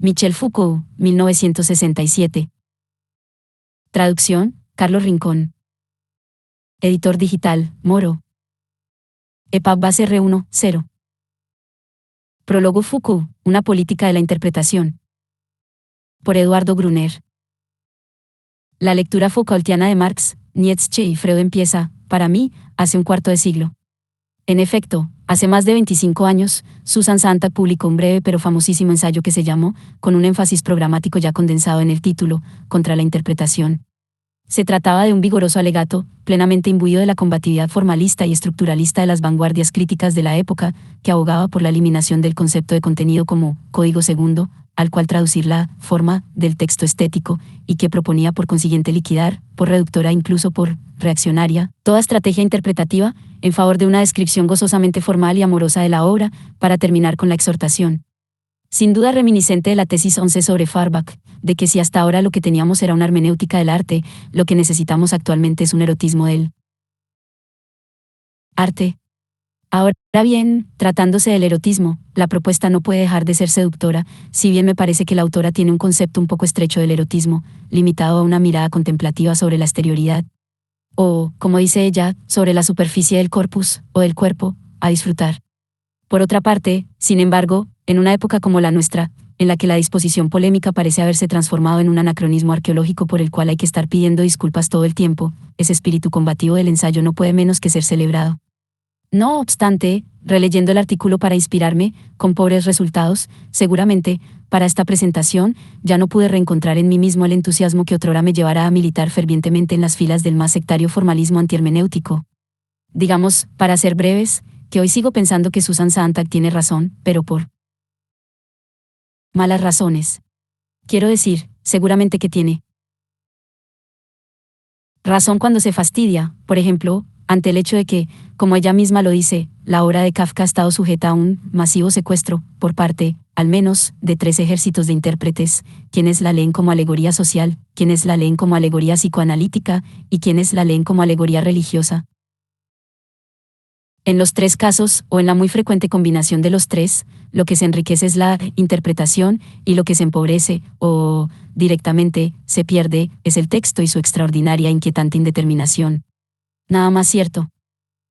Michel Foucault, 1967. Traducción, Carlos Rincón. Editor digital, Moro. EPUB base R1, 0. Prólogo Foucault, una política de la interpretación. Por Eduardo Gruner. La lectura Foucaultiana de Marx, Nietzsche y Freud empieza, para mí, hace un cuarto de siglo. En efecto, hace más de 25 años, Susan Sontag publicó un breve pero famosísimo ensayo que se llamó, con un énfasis programático ya condensado en el título, Contra la interpretación. Se trataba de un vigoroso alegato, plenamente imbuido de la combatividad formalista y estructuralista de las vanguardias críticas de la época, que abogaba por la eliminación del concepto de contenido como código segundo, al cual traducir la forma del texto estético, y que proponía por consiguiente liquidar, por reductora e incluso por reaccionaria, toda estrategia interpretativa, en favor de una descripción gozosamente formal y amorosa de la obra, para terminar con la exhortación. Sin duda reminiscente de la tesis 11 sobre Feuerbach, de que si hasta ahora lo que teníamos era una hermenéutica del arte, lo que necesitamos actualmente es un erotismo del arte. Ahora bien, tratándose del erotismo, la propuesta no puede dejar de ser seductora, si bien me parece que la autora tiene un concepto un poco estrecho del erotismo, limitado a una mirada contemplativa sobre la exterioridad. O, como dice ella, sobre la superficie del corpus, o del cuerpo, a disfrutar. Por otra parte, sin embargo, en una época como la nuestra, en la que la disposición polémica parece haberse transformado en un anacronismo arqueológico por el cual hay que estar pidiendo disculpas todo el tiempo, ese espíritu combativo del ensayo no puede menos que ser celebrado. No obstante, releyendo el artículo para inspirarme, con pobres resultados, seguramente, para esta presentación, ya no pude reencontrar en mí mismo el entusiasmo que otrora me llevara a militar fervientemente en las filas del más sectario formalismo antihermenéutico. Digamos, para ser breves, que hoy sigo pensando que Susan Sontag tiene razón, pero por malas razones. Quiero decir, seguramente que tiene razón cuando se fastidia, por ejemplo, ante el hecho de que, como ella misma lo dice, la obra de Kafka ha estado sujeta a un masivo secuestro, por parte, al menos, de 3 ejércitos de intérpretes, quienes la leen como alegoría social, quienes la leen como alegoría psicoanalítica, y quienes la leen como alegoría religiosa. En los 3 casos, o en la muy frecuente combinación de los 3, lo que se enriquece es la interpretación, y lo que se empobrece, o, directamente, se pierde, es el texto y su extraordinaria e inquietante indeterminación. Nada más cierto.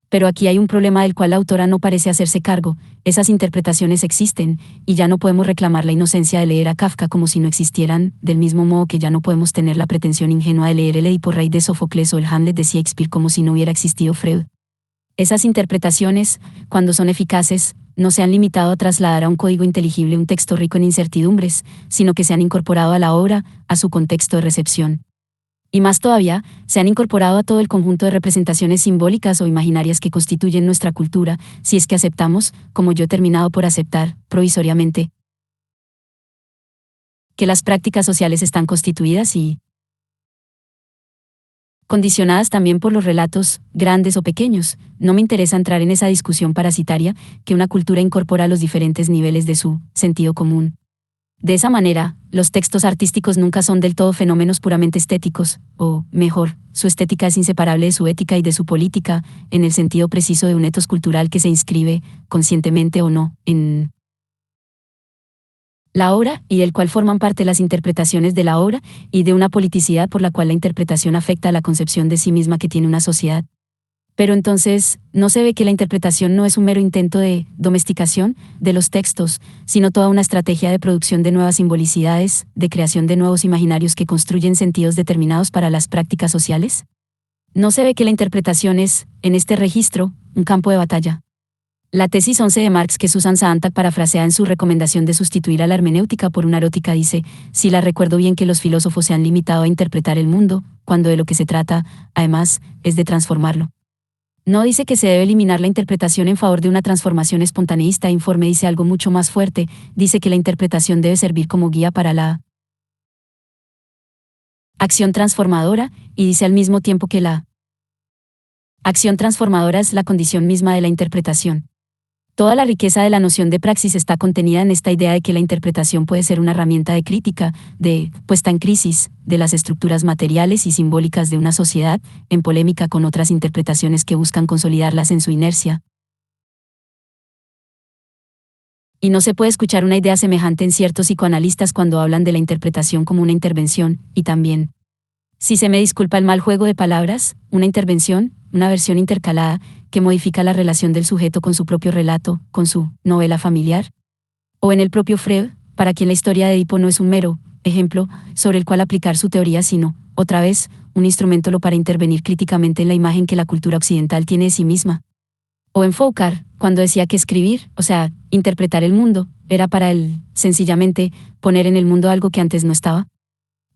Pero aquí hay un problema del cual la autora no parece hacerse cargo, esas interpretaciones existen, y ya no podemos reclamar la inocencia de leer a Kafka como si no existieran, del mismo modo que ya no podemos tener la pretensión ingenua de leer el Edipo Rey de Sófocles o el Hamlet de Shakespeare como si no hubiera existido Freud. Esas interpretaciones, cuando son eficaces, no se han limitado a trasladar a un código inteligible un texto rico en incertidumbres, sino que se han incorporado a la obra, a su contexto de recepción. Y más todavía, se han incorporado a todo el conjunto de representaciones simbólicas o imaginarias que constituyen nuestra cultura, si es que aceptamos, como yo he terminado por aceptar, provisoriamente, que las prácticas sociales están constituidas y condicionadas también por los relatos, grandes o pequeños. No me interesa entrar en esa discusión parasitaria, que una cultura incorpora a los diferentes niveles de su sentido común. De esa manera, los textos artísticos nunca son del todo fenómenos puramente estéticos, o, mejor, su estética es inseparable de su ética y de su política, en el sentido preciso de un etos cultural que se inscribe, conscientemente o no, en la obra, y del cual forman parte las interpretaciones de la obra, y de una politicidad por la cual la interpretación afecta a la concepción de sí misma que tiene una sociedad. Pero entonces, ¿no se ve que la interpretación no es un mero intento de domesticación de los textos, sino toda una estrategia de producción de nuevas simbolicidades, de creación de nuevos imaginarios que construyen sentidos determinados para las prácticas sociales? ¿No se ve que la interpretación es, en este registro, un campo de batalla? La tesis 11 de Marx que Susan Sontag parafrasea en su recomendación de sustituir a la hermenéutica por una erótica dice, si la recuerdo bien, que los filósofos se han limitado a interpretar el mundo, cuando de lo que se trata, además, es de transformarlo. No dice que se debe eliminar la interpretación en favor de una transformación espontaneísta e informe, dice algo mucho más fuerte, dice que la interpretación debe servir como guía para la acción transformadora, y dice al mismo tiempo que la acción transformadora es la condición misma de la interpretación. Toda la riqueza de la noción de praxis está contenida en esta idea de que la interpretación puede ser una herramienta de crítica, de puesta en crisis, de las estructuras materiales y simbólicas de una sociedad, en polémica con otras interpretaciones que buscan consolidarlas en su inercia. Y no se puede escuchar una idea semejante en ciertos psicoanalistas cuando hablan de la interpretación como una intervención, y también, si se me disculpa el mal juego de palabras, una intervención, una versión intercalada, que modifica la relación del sujeto con su propio relato, con su novela familiar. O en el propio Freud, para quien la historia de Edipo no es un mero ejemplo sobre el cual aplicar su teoría, sino, otra vez, un instrumento para intervenir críticamente en la imagen que la cultura occidental tiene de sí misma. O en Foucault, cuando decía que escribir, o sea, interpretar el mundo, era para él, sencillamente, poner en el mundo algo que antes no estaba.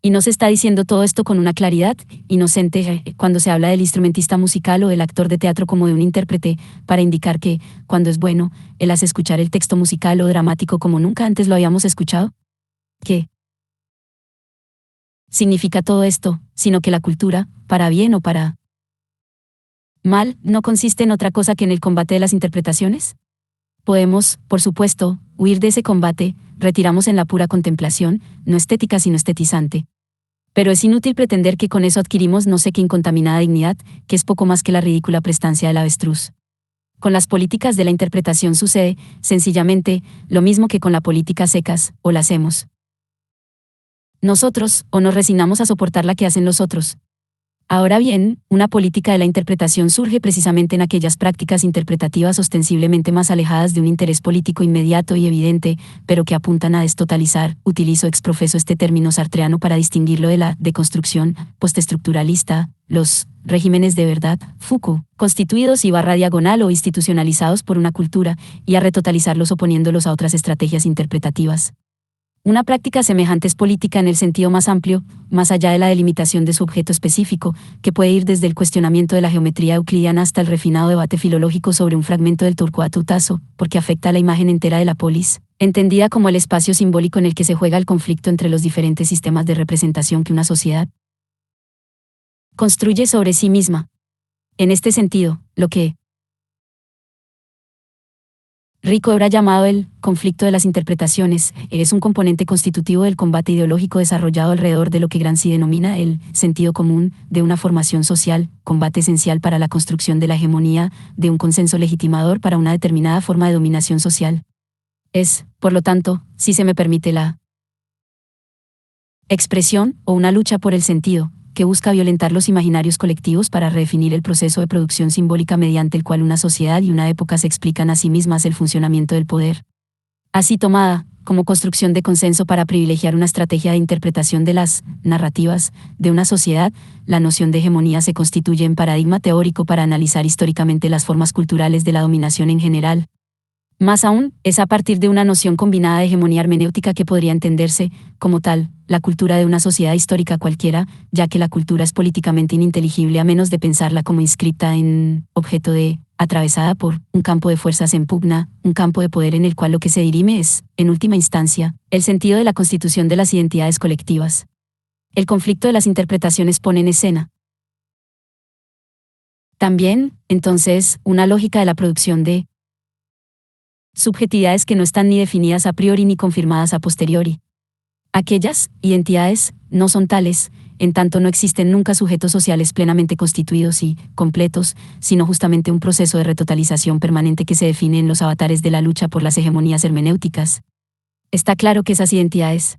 Y no se está diciendo todo esto con una claridad inocente cuando se habla del instrumentista musical o del actor de teatro como de un intérprete, para indicar que, cuando es bueno, él hace escuchar el texto musical o dramático como nunca antes lo habíamos escuchado. ¿Qué significa todo esto, sino que la cultura, para bien o para mal, no consiste en otra cosa que en el combate de las interpretaciones? Podemos, por supuesto, huir de ese combate, retiramos en la pura contemplación, no estética sino estetizante. Pero es inútil pretender que con eso adquirimos no sé qué incontaminada dignidad, que es poco más que la ridícula prestancia del avestruz. Con las políticas de la interpretación sucede, sencillamente, lo mismo que con la política secas, o la hacemos nosotros, o nos resignamos a soportar la que hacen los otros. Ahora bien, una política de la interpretación surge precisamente en aquellas prácticas interpretativas ostensiblemente más alejadas de un interés político inmediato y evidente, pero que apuntan a destotalizar, utilizo ex profeso este término sartreano para distinguirlo de la deconstrucción postestructuralista, los regímenes de verdad, Foucault, constituidos y barra diagonal o institucionalizados por una cultura, y a retotalizarlos oponiéndolos a otras estrategias interpretativas. Una práctica semejante es política en el sentido más amplio, más allá de la delimitación de su objeto específico, que puede ir desde el cuestionamiento de la geometría euclidiana hasta el refinado debate filológico sobre un fragmento del Torcuato Tasso, porque afecta a la imagen entera de la polis, entendida como el espacio simbólico en el que se juega el conflicto entre los diferentes sistemas de representación que una sociedad construye sobre sí misma. En este sentido, lo que Rico habrá llamado el conflicto de las interpretaciones, es un componente constitutivo del combate ideológico desarrollado alrededor de lo que Gramsci denomina el sentido común de una formación social, combate esencial para la construcción de la hegemonía, de un consenso legitimador para una determinada forma de dominación social. Es, por lo tanto, si se me permite la expresión, o una lucha por el sentido, que busca violentar los imaginarios colectivos para redefinir el proceso de producción simbólica mediante el cual una sociedad y una época se explican a sí mismas el funcionamiento del poder. Así tomada, como construcción de consenso para privilegiar una estrategia de interpretación de las narrativas de una sociedad, la noción de hegemonía se constituye en paradigma teórico para analizar históricamente las formas culturales de la dominación en general. Más aún, es a partir de una noción combinada de hegemonía hermenéutica que podría entenderse, como tal, la cultura de una sociedad histórica cualquiera, ya que la cultura es políticamente ininteligible a menos de pensarla como inscrita en objeto de, atravesada por, un campo de fuerzas en pugna, un campo de poder en el cual lo que se dirime es, en última instancia, el sentido de la constitución de las identidades colectivas. El conflicto de las interpretaciones pone en escena también, entonces, una lógica de la producción de subjetividades que no están ni definidas a priori ni confirmadas a posteriori. Aquellas identidades no son tales, en tanto no existen nunca sujetos sociales plenamente constituidos y completos, sino justamente un proceso de retotalización permanente que se define en los avatares de la lucha por las hegemonías hermenéuticas. Está claro que esas identidades,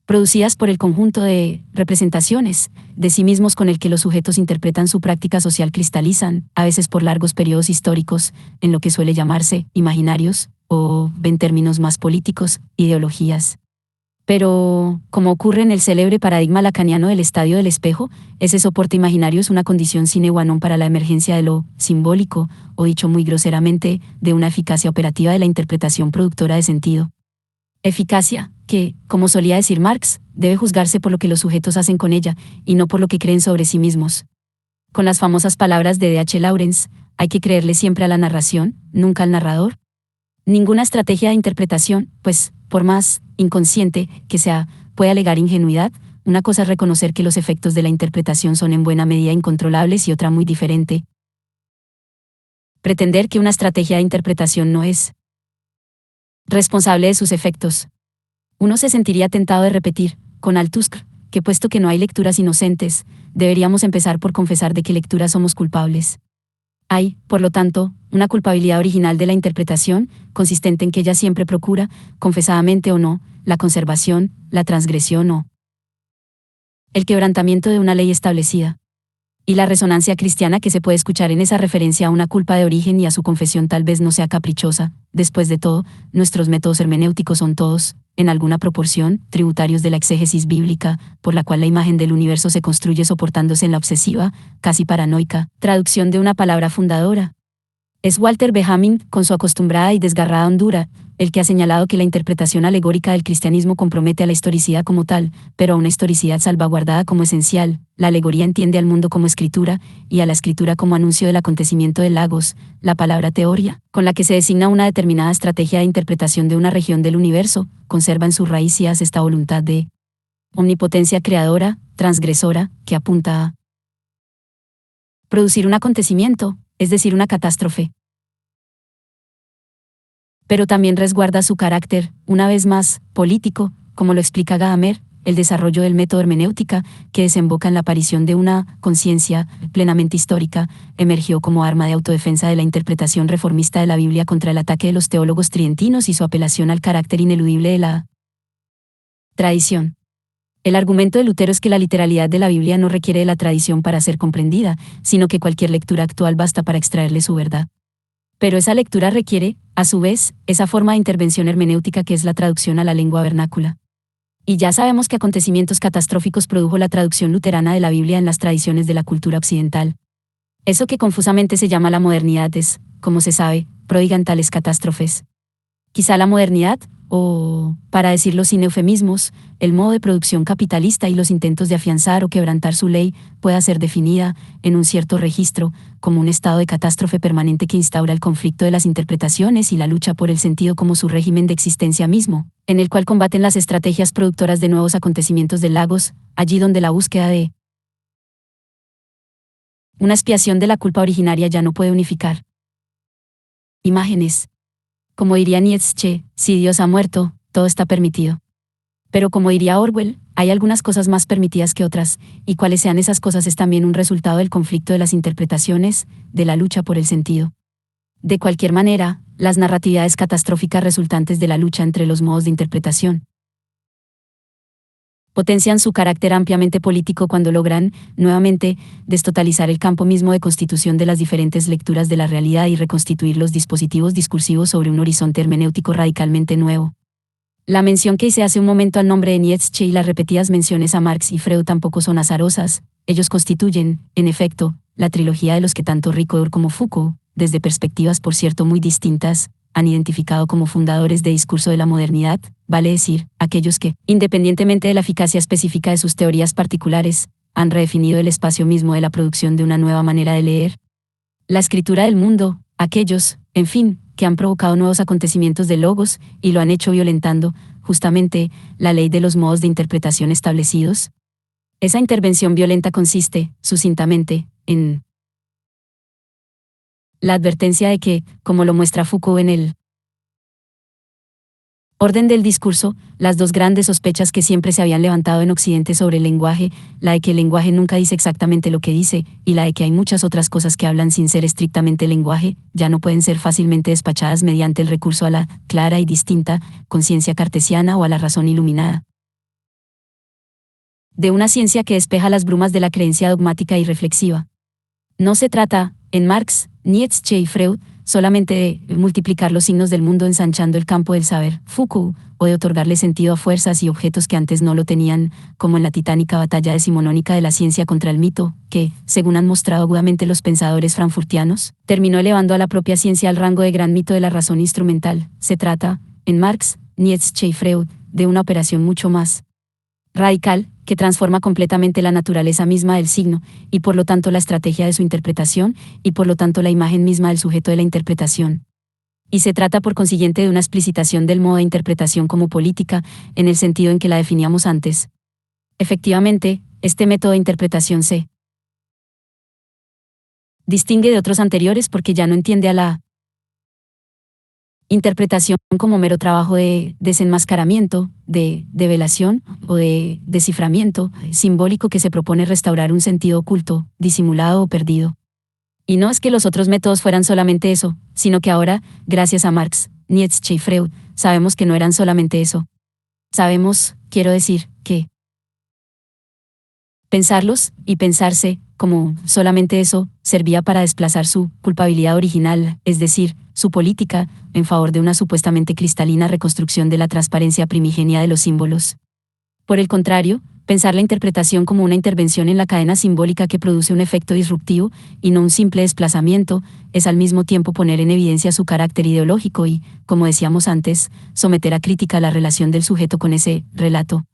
producidas por el conjunto de representaciones de sí mismos con el que los sujetos interpretan su práctica social, cristalizan, a veces por largos periodos históricos, en lo que suele llamarse imaginarios, o, en términos más políticos, ideologías. Pero, como ocurre en el célebre paradigma lacaniano del estadio del espejo, ese soporte imaginario es una condición sine qua non para la emergencia de lo simbólico, o dicho muy groseramente, de una eficacia operativa de la interpretación productora de sentido. Eficacia, que, como solía decir Marx, debe juzgarse por lo que los sujetos hacen con ella, y no por lo que creen sobre sí mismos. Con las famosas palabras de D.H. Lawrence, hay que creerle siempre a la narración, nunca al narrador. Ninguna estrategia de interpretación, pues, por más inconsciente que sea, puede alegar ingenuidad. Una cosa es reconocer que los efectos de la interpretación son en buena medida incontrolables y otra muy diferente, pretender que una estrategia de interpretación no es responsable de sus efectos. Uno se sentiría tentado de repetir, con Althusser, que puesto que no hay lecturas inocentes, deberíamos empezar por confesar de qué lecturas somos culpables. Hay, por lo tanto, una culpabilidad original de la interpretación, consistente en que ella siempre procura, confesadamente o no, la conservación, la transgresión o el quebrantamiento de una ley establecida. Y la resonancia cristiana que se puede escuchar en esa referencia a una culpa de origen y a su confesión tal vez no sea caprichosa. Después de todo, nuestros métodos hermenéuticos son todos, en alguna proporción, tributarios de la exégesis bíblica, por la cual la imagen del universo se construye soportándose en la obsesiva, casi paranoica, traducción de una palabra fundadora. Es Walter Benjamin, con su acostumbrada y desgarrada hondura, el que ha señalado que la interpretación alegórica del cristianismo compromete a la historicidad como tal, pero a una historicidad salvaguardada como esencial. La alegoría entiende al mundo como escritura, y a la escritura como anuncio del acontecimiento del logos, la palabra teoría, con la que se designa una determinada estrategia de interpretación de una región del universo, conserva en sus raíces esta voluntad de omnipotencia creadora, transgresora, que apunta a producir un acontecimiento, es decir, una catástrofe. Pero también resguarda su carácter, una vez más, político, como lo explica Gadamer, el desarrollo del método hermenéutica, que desemboca en la aparición de una conciencia plenamente histórica, emergió como arma de autodefensa de la interpretación reformista de la Biblia contra el ataque de los teólogos tridentinos y su apelación al carácter ineludible de la tradición. El argumento de Lutero es que la literalidad de la Biblia no requiere de la tradición para ser comprendida, sino que cualquier lectura actual basta para extraerle su verdad. Pero esa lectura requiere, a su vez, esa forma de intervención hermenéutica que es la traducción a la lengua vernácula. Y ya sabemos que acontecimientos catastróficos produjo la traducción luterana de la Biblia en las tradiciones de la cultura occidental. Eso que confusamente se llama la modernidad es, como se sabe, pródiga en tales catástrofes. Quizá la modernidad, o, para decirlo sin eufemismos, el modo de producción capitalista y los intentos de afianzar o quebrantar su ley, pueda ser definida, en un cierto registro, como un estado de catástrofe permanente que instaura el conflicto de las interpretaciones y la lucha por el sentido como su régimen de existencia mismo, en el cual combaten las estrategias productoras de nuevos acontecimientos del logos, allí donde la búsqueda de una expiación de la culpa originaria ya no puede unificar imágenes. Como diría Nietzsche, si Dios ha muerto, todo está permitido. Pero como diría Orwell, hay algunas cosas más permitidas que otras, y cuáles sean esas cosas es también un resultado del conflicto de las interpretaciones, de la lucha por el sentido. De cualquier manera, las narratividades catastróficas resultantes de la lucha entre los modos de interpretación potencian su carácter ampliamente político cuando logran, nuevamente, destotalizar el campo mismo de constitución de las diferentes lecturas de la realidad y reconstituir los dispositivos discursivos sobre un horizonte hermenéutico radicalmente nuevo. La mención que hice hace un momento al nombre de Nietzsche y las repetidas menciones a Marx y Freud tampoco son azarosas, ellos constituyen, en efecto, la trilogía de los que tanto Ricoeur como Foucault, desde perspectivas por cierto muy distintas, han identificado como fundadores de discurso de la modernidad, vale decir, aquellos que, independientemente de la eficacia específica de sus teorías particulares, han redefinido el espacio mismo de la producción de una nueva manera de leer la escritura del mundo, aquellos, en fin, que han provocado nuevos acontecimientos de logos, y lo han hecho violentando, justamente, la ley de los modos de interpretación establecidos. Esa intervención violenta consiste, sucintamente, en la advertencia de que, como lo muestra Foucault en el orden del discurso, las dos grandes sospechas que siempre se habían levantado en Occidente sobre el lenguaje, la de que el lenguaje nunca dice exactamente lo que dice, y la de que hay muchas otras cosas que hablan sin ser estrictamente lenguaje, ya no pueden ser fácilmente despachadas mediante el recurso a la clara y distinta conciencia cartesiana o a la razón iluminada de una ciencia que despeja las brumas de la creencia dogmática y reflexiva. No se trata, en Marx, Nietzsche y Freud, solamente de multiplicar los signos del mundo ensanchando el campo del saber, Foucault, o de otorgarle sentido a fuerzas y objetos que antes no lo tenían, como en la titánica batalla decimonónica de la ciencia contra el mito, que, según han mostrado agudamente los pensadores frankfurtianos, terminó elevando a la propia ciencia al rango de gran mito de la razón instrumental. Se trata, en Marx, Nietzsche y Freud, de una operación mucho más radical, que transforma completamente la naturaleza misma del signo, y por lo tanto la estrategia de su interpretación, y por lo tanto la imagen misma del sujeto de la interpretación. Y se trata por consiguiente de una explicitación del modo de interpretación como política, en el sentido en que la definíamos antes. Efectivamente, este método de interpretación se distingue de otros anteriores porque ya no entiende a la interpretación como mero trabajo de desenmascaramiento, de develación o de desciframiento simbólico que se propone restaurar un sentido oculto, disimulado o perdido. Y no es que los otros métodos fueran solamente eso, sino que ahora, gracias a Marx, Nietzsche y Freud, sabemos que no eran solamente eso. Sabemos, quiero decir, que pensarlos y pensarse, como solamente eso, servía para desplazar su culpabilidad original, es decir, su política, en favor de una supuestamente cristalina reconstrucción de la transparencia primigenia de los símbolos. Por el contrario, pensar la interpretación como una intervención en la cadena simbólica que produce un efecto disruptivo, y no un simple desplazamiento, es al mismo tiempo poner en evidencia su carácter ideológico y, como decíamos antes, someter a crítica la relación del sujeto con ese relato.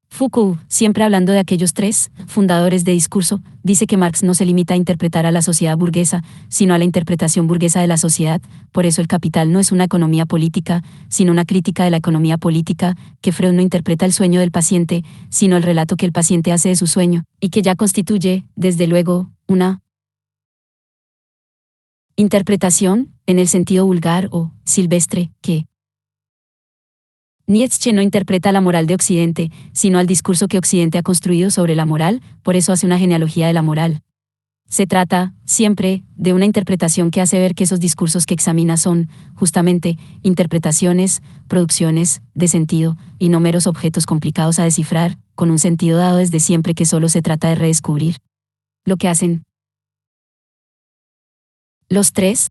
Foucault, siempre hablando de aquellos tres fundadores de discurso, dice que Marx no se limita a interpretar a la sociedad burguesa, sino a la interpretación burguesa de la sociedad. Por eso el Capital no es una economía política, sino una crítica de la economía política, que Freud no interpreta el sueño del paciente, sino el relato que el paciente hace de su sueño, y que ya constituye, desde luego, una interpretación, en el sentido vulgar o silvestre, que Nietzsche no interpreta la moral de Occidente, sino al discurso que Occidente ha construido sobre la moral, por eso hace una genealogía de la moral. Se trata, siempre, de una interpretación que hace ver que esos discursos que examina son, justamente, interpretaciones, producciones, de sentido, y no meros objetos complicados a descifrar, con un sentido dado desde siempre que solo se trata de redescubrir. Lo que hacen los tres,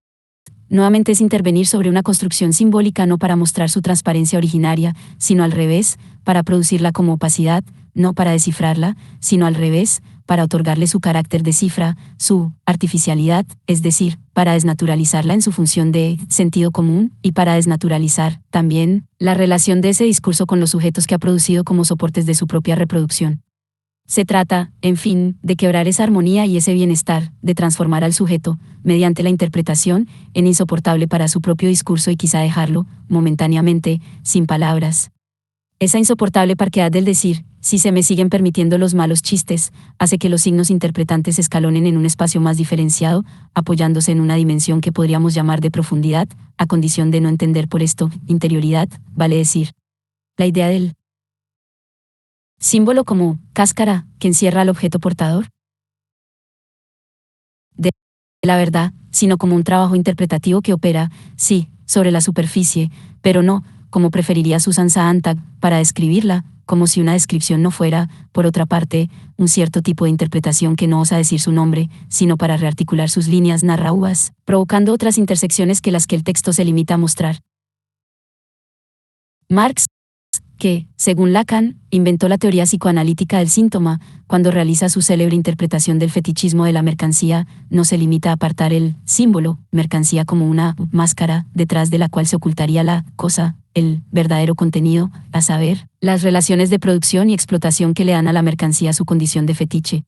nuevamente es intervenir sobre una construcción simbólica no para mostrar su transparencia originaria, sino al revés, para producirla como opacidad, no para descifrarla, sino al revés, para otorgarle su carácter de cifra, su artificialidad, es decir, para desnaturalizarla en su función de sentido común, y para desnaturalizar, también, la relación de ese discurso con los sujetos que ha producido como soportes de su propia reproducción. Se trata, en fin, de quebrar esa armonía y ese bienestar, de transformar al sujeto, mediante la interpretación, en insoportable para su propio discurso y quizá dejarlo, momentáneamente, sin palabras. Esa insoportable parquedad del decir, si se me siguen permitiendo los malos chistes, hace que los signos interpretantes escalonen en un espacio más diferenciado, apoyándose en una dimensión que podríamos llamar de profundidad, a condición de no entender por esto, interioridad, vale decir. La idea del símbolo como cáscara que encierra al objeto portador de la verdad, sino como un trabajo interpretativo que opera, sí, sobre la superficie, pero no, como preferiría Susan Sontag, para describirla, como si una descripción no fuera, por otra parte, un cierto tipo de interpretación que no osa decir su nombre, sino para rearticular sus líneas narrativas, provocando otras intersecciones que las que el texto se limita a mostrar. Marx, que, según Lacan, inventó la teoría psicoanalítica del síntoma, cuando realiza su célebre interpretación del fetichismo de la mercancía, no se limita a apartar el símbolo, mercancía como una máscara, detrás de la cual se ocultaría la cosa, el verdadero contenido, a saber, las relaciones de producción y explotación que le dan a la mercancía su condición de fetiche.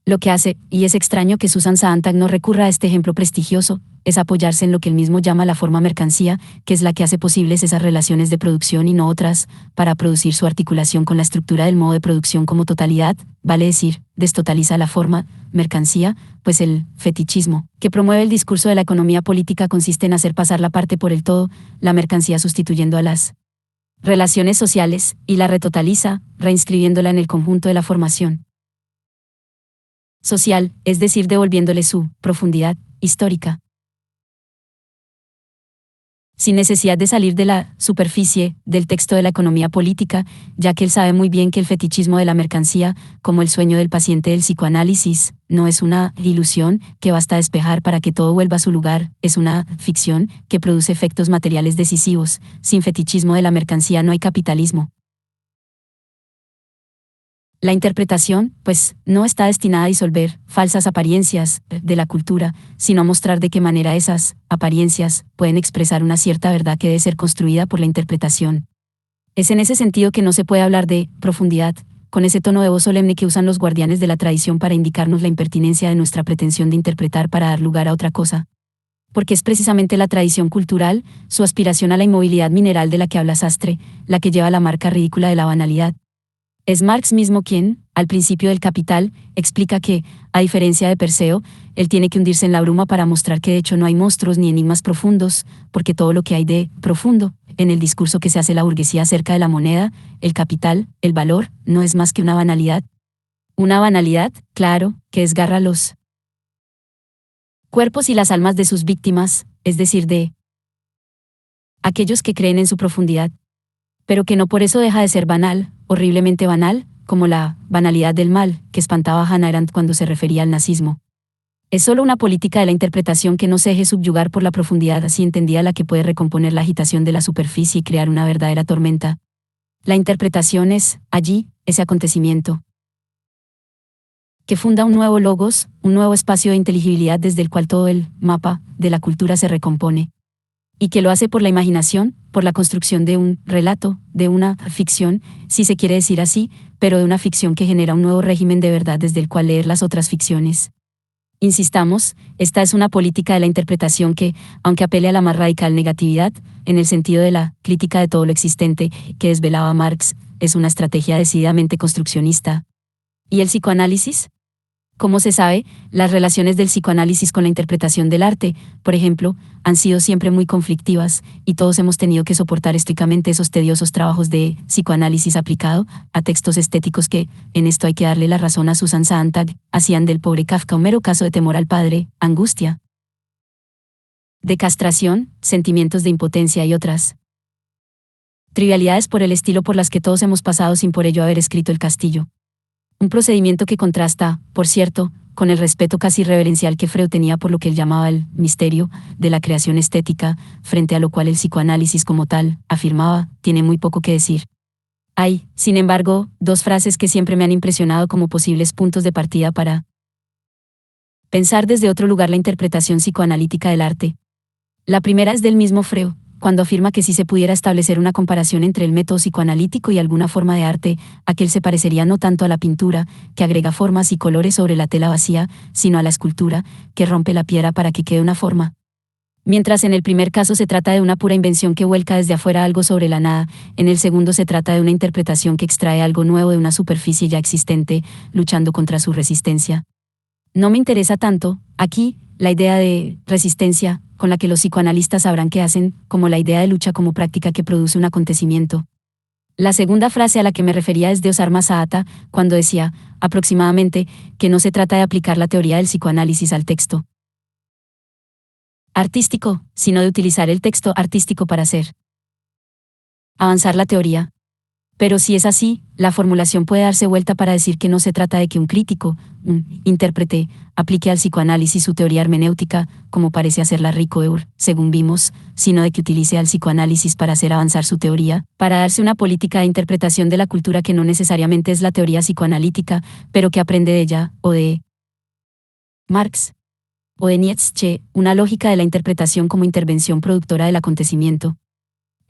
Lo que hace, y es extraño que Susan Sontag no recurra a este ejemplo prestigioso, es apoyarse en lo que él mismo llama la forma mercancía, que es la que hace posibles esas relaciones de producción y no otras, para producir su articulación con la estructura del modo de producción como totalidad, vale decir, destotaliza la forma, mercancía, pues el fetichismo, que promueve el discurso de la economía política consiste en hacer pasar la parte por el todo, la mercancía sustituyendo a las relaciones sociales, y la retotaliza, reinscribiéndola en el conjunto de la formación social, es decir, devolviéndole su profundidad histórica, sin necesidad de salir de la superficie del texto de la economía política, ya que él sabe muy bien que el fetichismo de la mercancía, como el sueño del paciente del psicoanálisis, no es una ilusión que basta despejar para que todo vuelva a su lugar, es una ficción que produce efectos materiales decisivos. Sin fetichismo de la mercancía no hay capitalismo. La interpretación, pues, no está destinada a disolver falsas apariencias de la cultura, sino a mostrar de qué manera esas apariencias pueden expresar una cierta verdad que debe ser construida por la interpretación. Es en ese sentido que no se puede hablar de profundidad, con ese tono de voz solemne que usan los guardianes de la tradición para indicarnos la impertinencia de nuestra pretensión de interpretar para dar lugar a otra cosa. Porque es precisamente la tradición cultural, su aspiración a la inmovilidad mineral de la que habla Sastre, la que lleva la marca ridícula de la banalidad. Es Marx mismo quien, al principio del Capital, explica que, a diferencia de Perseo, él tiene que hundirse en la bruma para mostrar que de hecho no hay monstruos ni enigmas profundos, porque todo lo que hay de profundo, en el discurso que se hace la burguesía acerca de la moneda, el capital, el valor, no es más que una banalidad. Una banalidad, claro, que desgarra los cuerpos y las almas de sus víctimas, es decir, de aquellos que creen en su profundidad, pero que no por eso deja de ser banal, horriblemente banal, como la banalidad del mal, que espantaba a Hannah Arendt cuando se refería al nazismo. Es solo una política de la interpretación que no se deje subyugar por la profundidad así entendida, la que puede recomponer la agitación de la superficie y crear una verdadera tormenta. La interpretación es, allí, ese acontecimiento que funda un nuevo logos, un nuevo espacio de inteligibilidad desde el cual todo el mapa de la cultura se recompone. Y que lo hace por la imaginación, por la construcción de un relato, de una ficción, si se quiere decir así, pero de una ficción que genera un nuevo régimen de verdad desde el cual leer las otras ficciones. Insistamos, esta es una política de la interpretación que, aunque apele a la más radical negatividad, en el sentido de la crítica de todo lo existente, que desvelaba Marx, es una estrategia decididamente construccionista. ¿Y el psicoanálisis? Como se sabe, las relaciones del psicoanálisis con la interpretación del arte, por ejemplo, han sido siempre muy conflictivas, y todos hemos tenido que soportar estoicamente esos tediosos trabajos de psicoanálisis aplicado a textos estéticos que, en esto hay que darle la razón a Susan Sontag, hacían del pobre Kafka un mero caso de temor al padre, angustia, de castración, sentimientos de impotencia y otras trivialidades por el estilo por las que todos hemos pasado sin por ello haber escrito El Castillo. Un procedimiento que contrasta, por cierto, con el respeto casi reverencial que Freud tenía por lo que él llamaba el misterio de la creación estética, frente a lo cual el psicoanálisis como tal, afirmaba, tiene muy poco que decir. Hay, sin embargo, dos frases que siempre me han impresionado como posibles puntos de partida para pensar desde otro lugar la interpretación psicoanalítica del arte. La primera es del mismo Freud, cuando afirma que si se pudiera establecer una comparación entre el método psicoanalítico y alguna forma de arte, aquel se parecería no tanto a la pintura, que agrega formas y colores sobre la tela vacía, sino a la escultura, que rompe la piedra para que quede una forma. Mientras en el primer caso se trata de una pura invención que vuelca desde afuera algo sobre la nada, en el segundo se trata de una interpretación que extrae algo nuevo de una superficie ya existente, luchando contra su resistencia. No me interesa tanto, aquí, la idea de resistencia, con la que los psicoanalistas sabrán qué hacen, como la idea de lucha como práctica que produce un acontecimiento. La segunda frase a la que me refería es de Osar Saata, cuando decía, aproximadamente, que no se trata de aplicar la teoría del psicoanálisis al texto artístico, sino de utilizar el texto artístico para hacer avanzar la teoría. Pero si es así, la formulación puede darse vuelta para decir que no se trata de que un crítico, un intérprete, aplique al psicoanálisis su teoría hermenéutica, como parece hacerla Ricoeur, según vimos, sino de que utilice al psicoanálisis para hacer avanzar su teoría, para darse una política de interpretación de la cultura que no necesariamente es la teoría psicoanalítica, pero que aprende de ella, o de Marx, o de Nietzsche, una lógica de la interpretación como intervención productora del acontecimiento.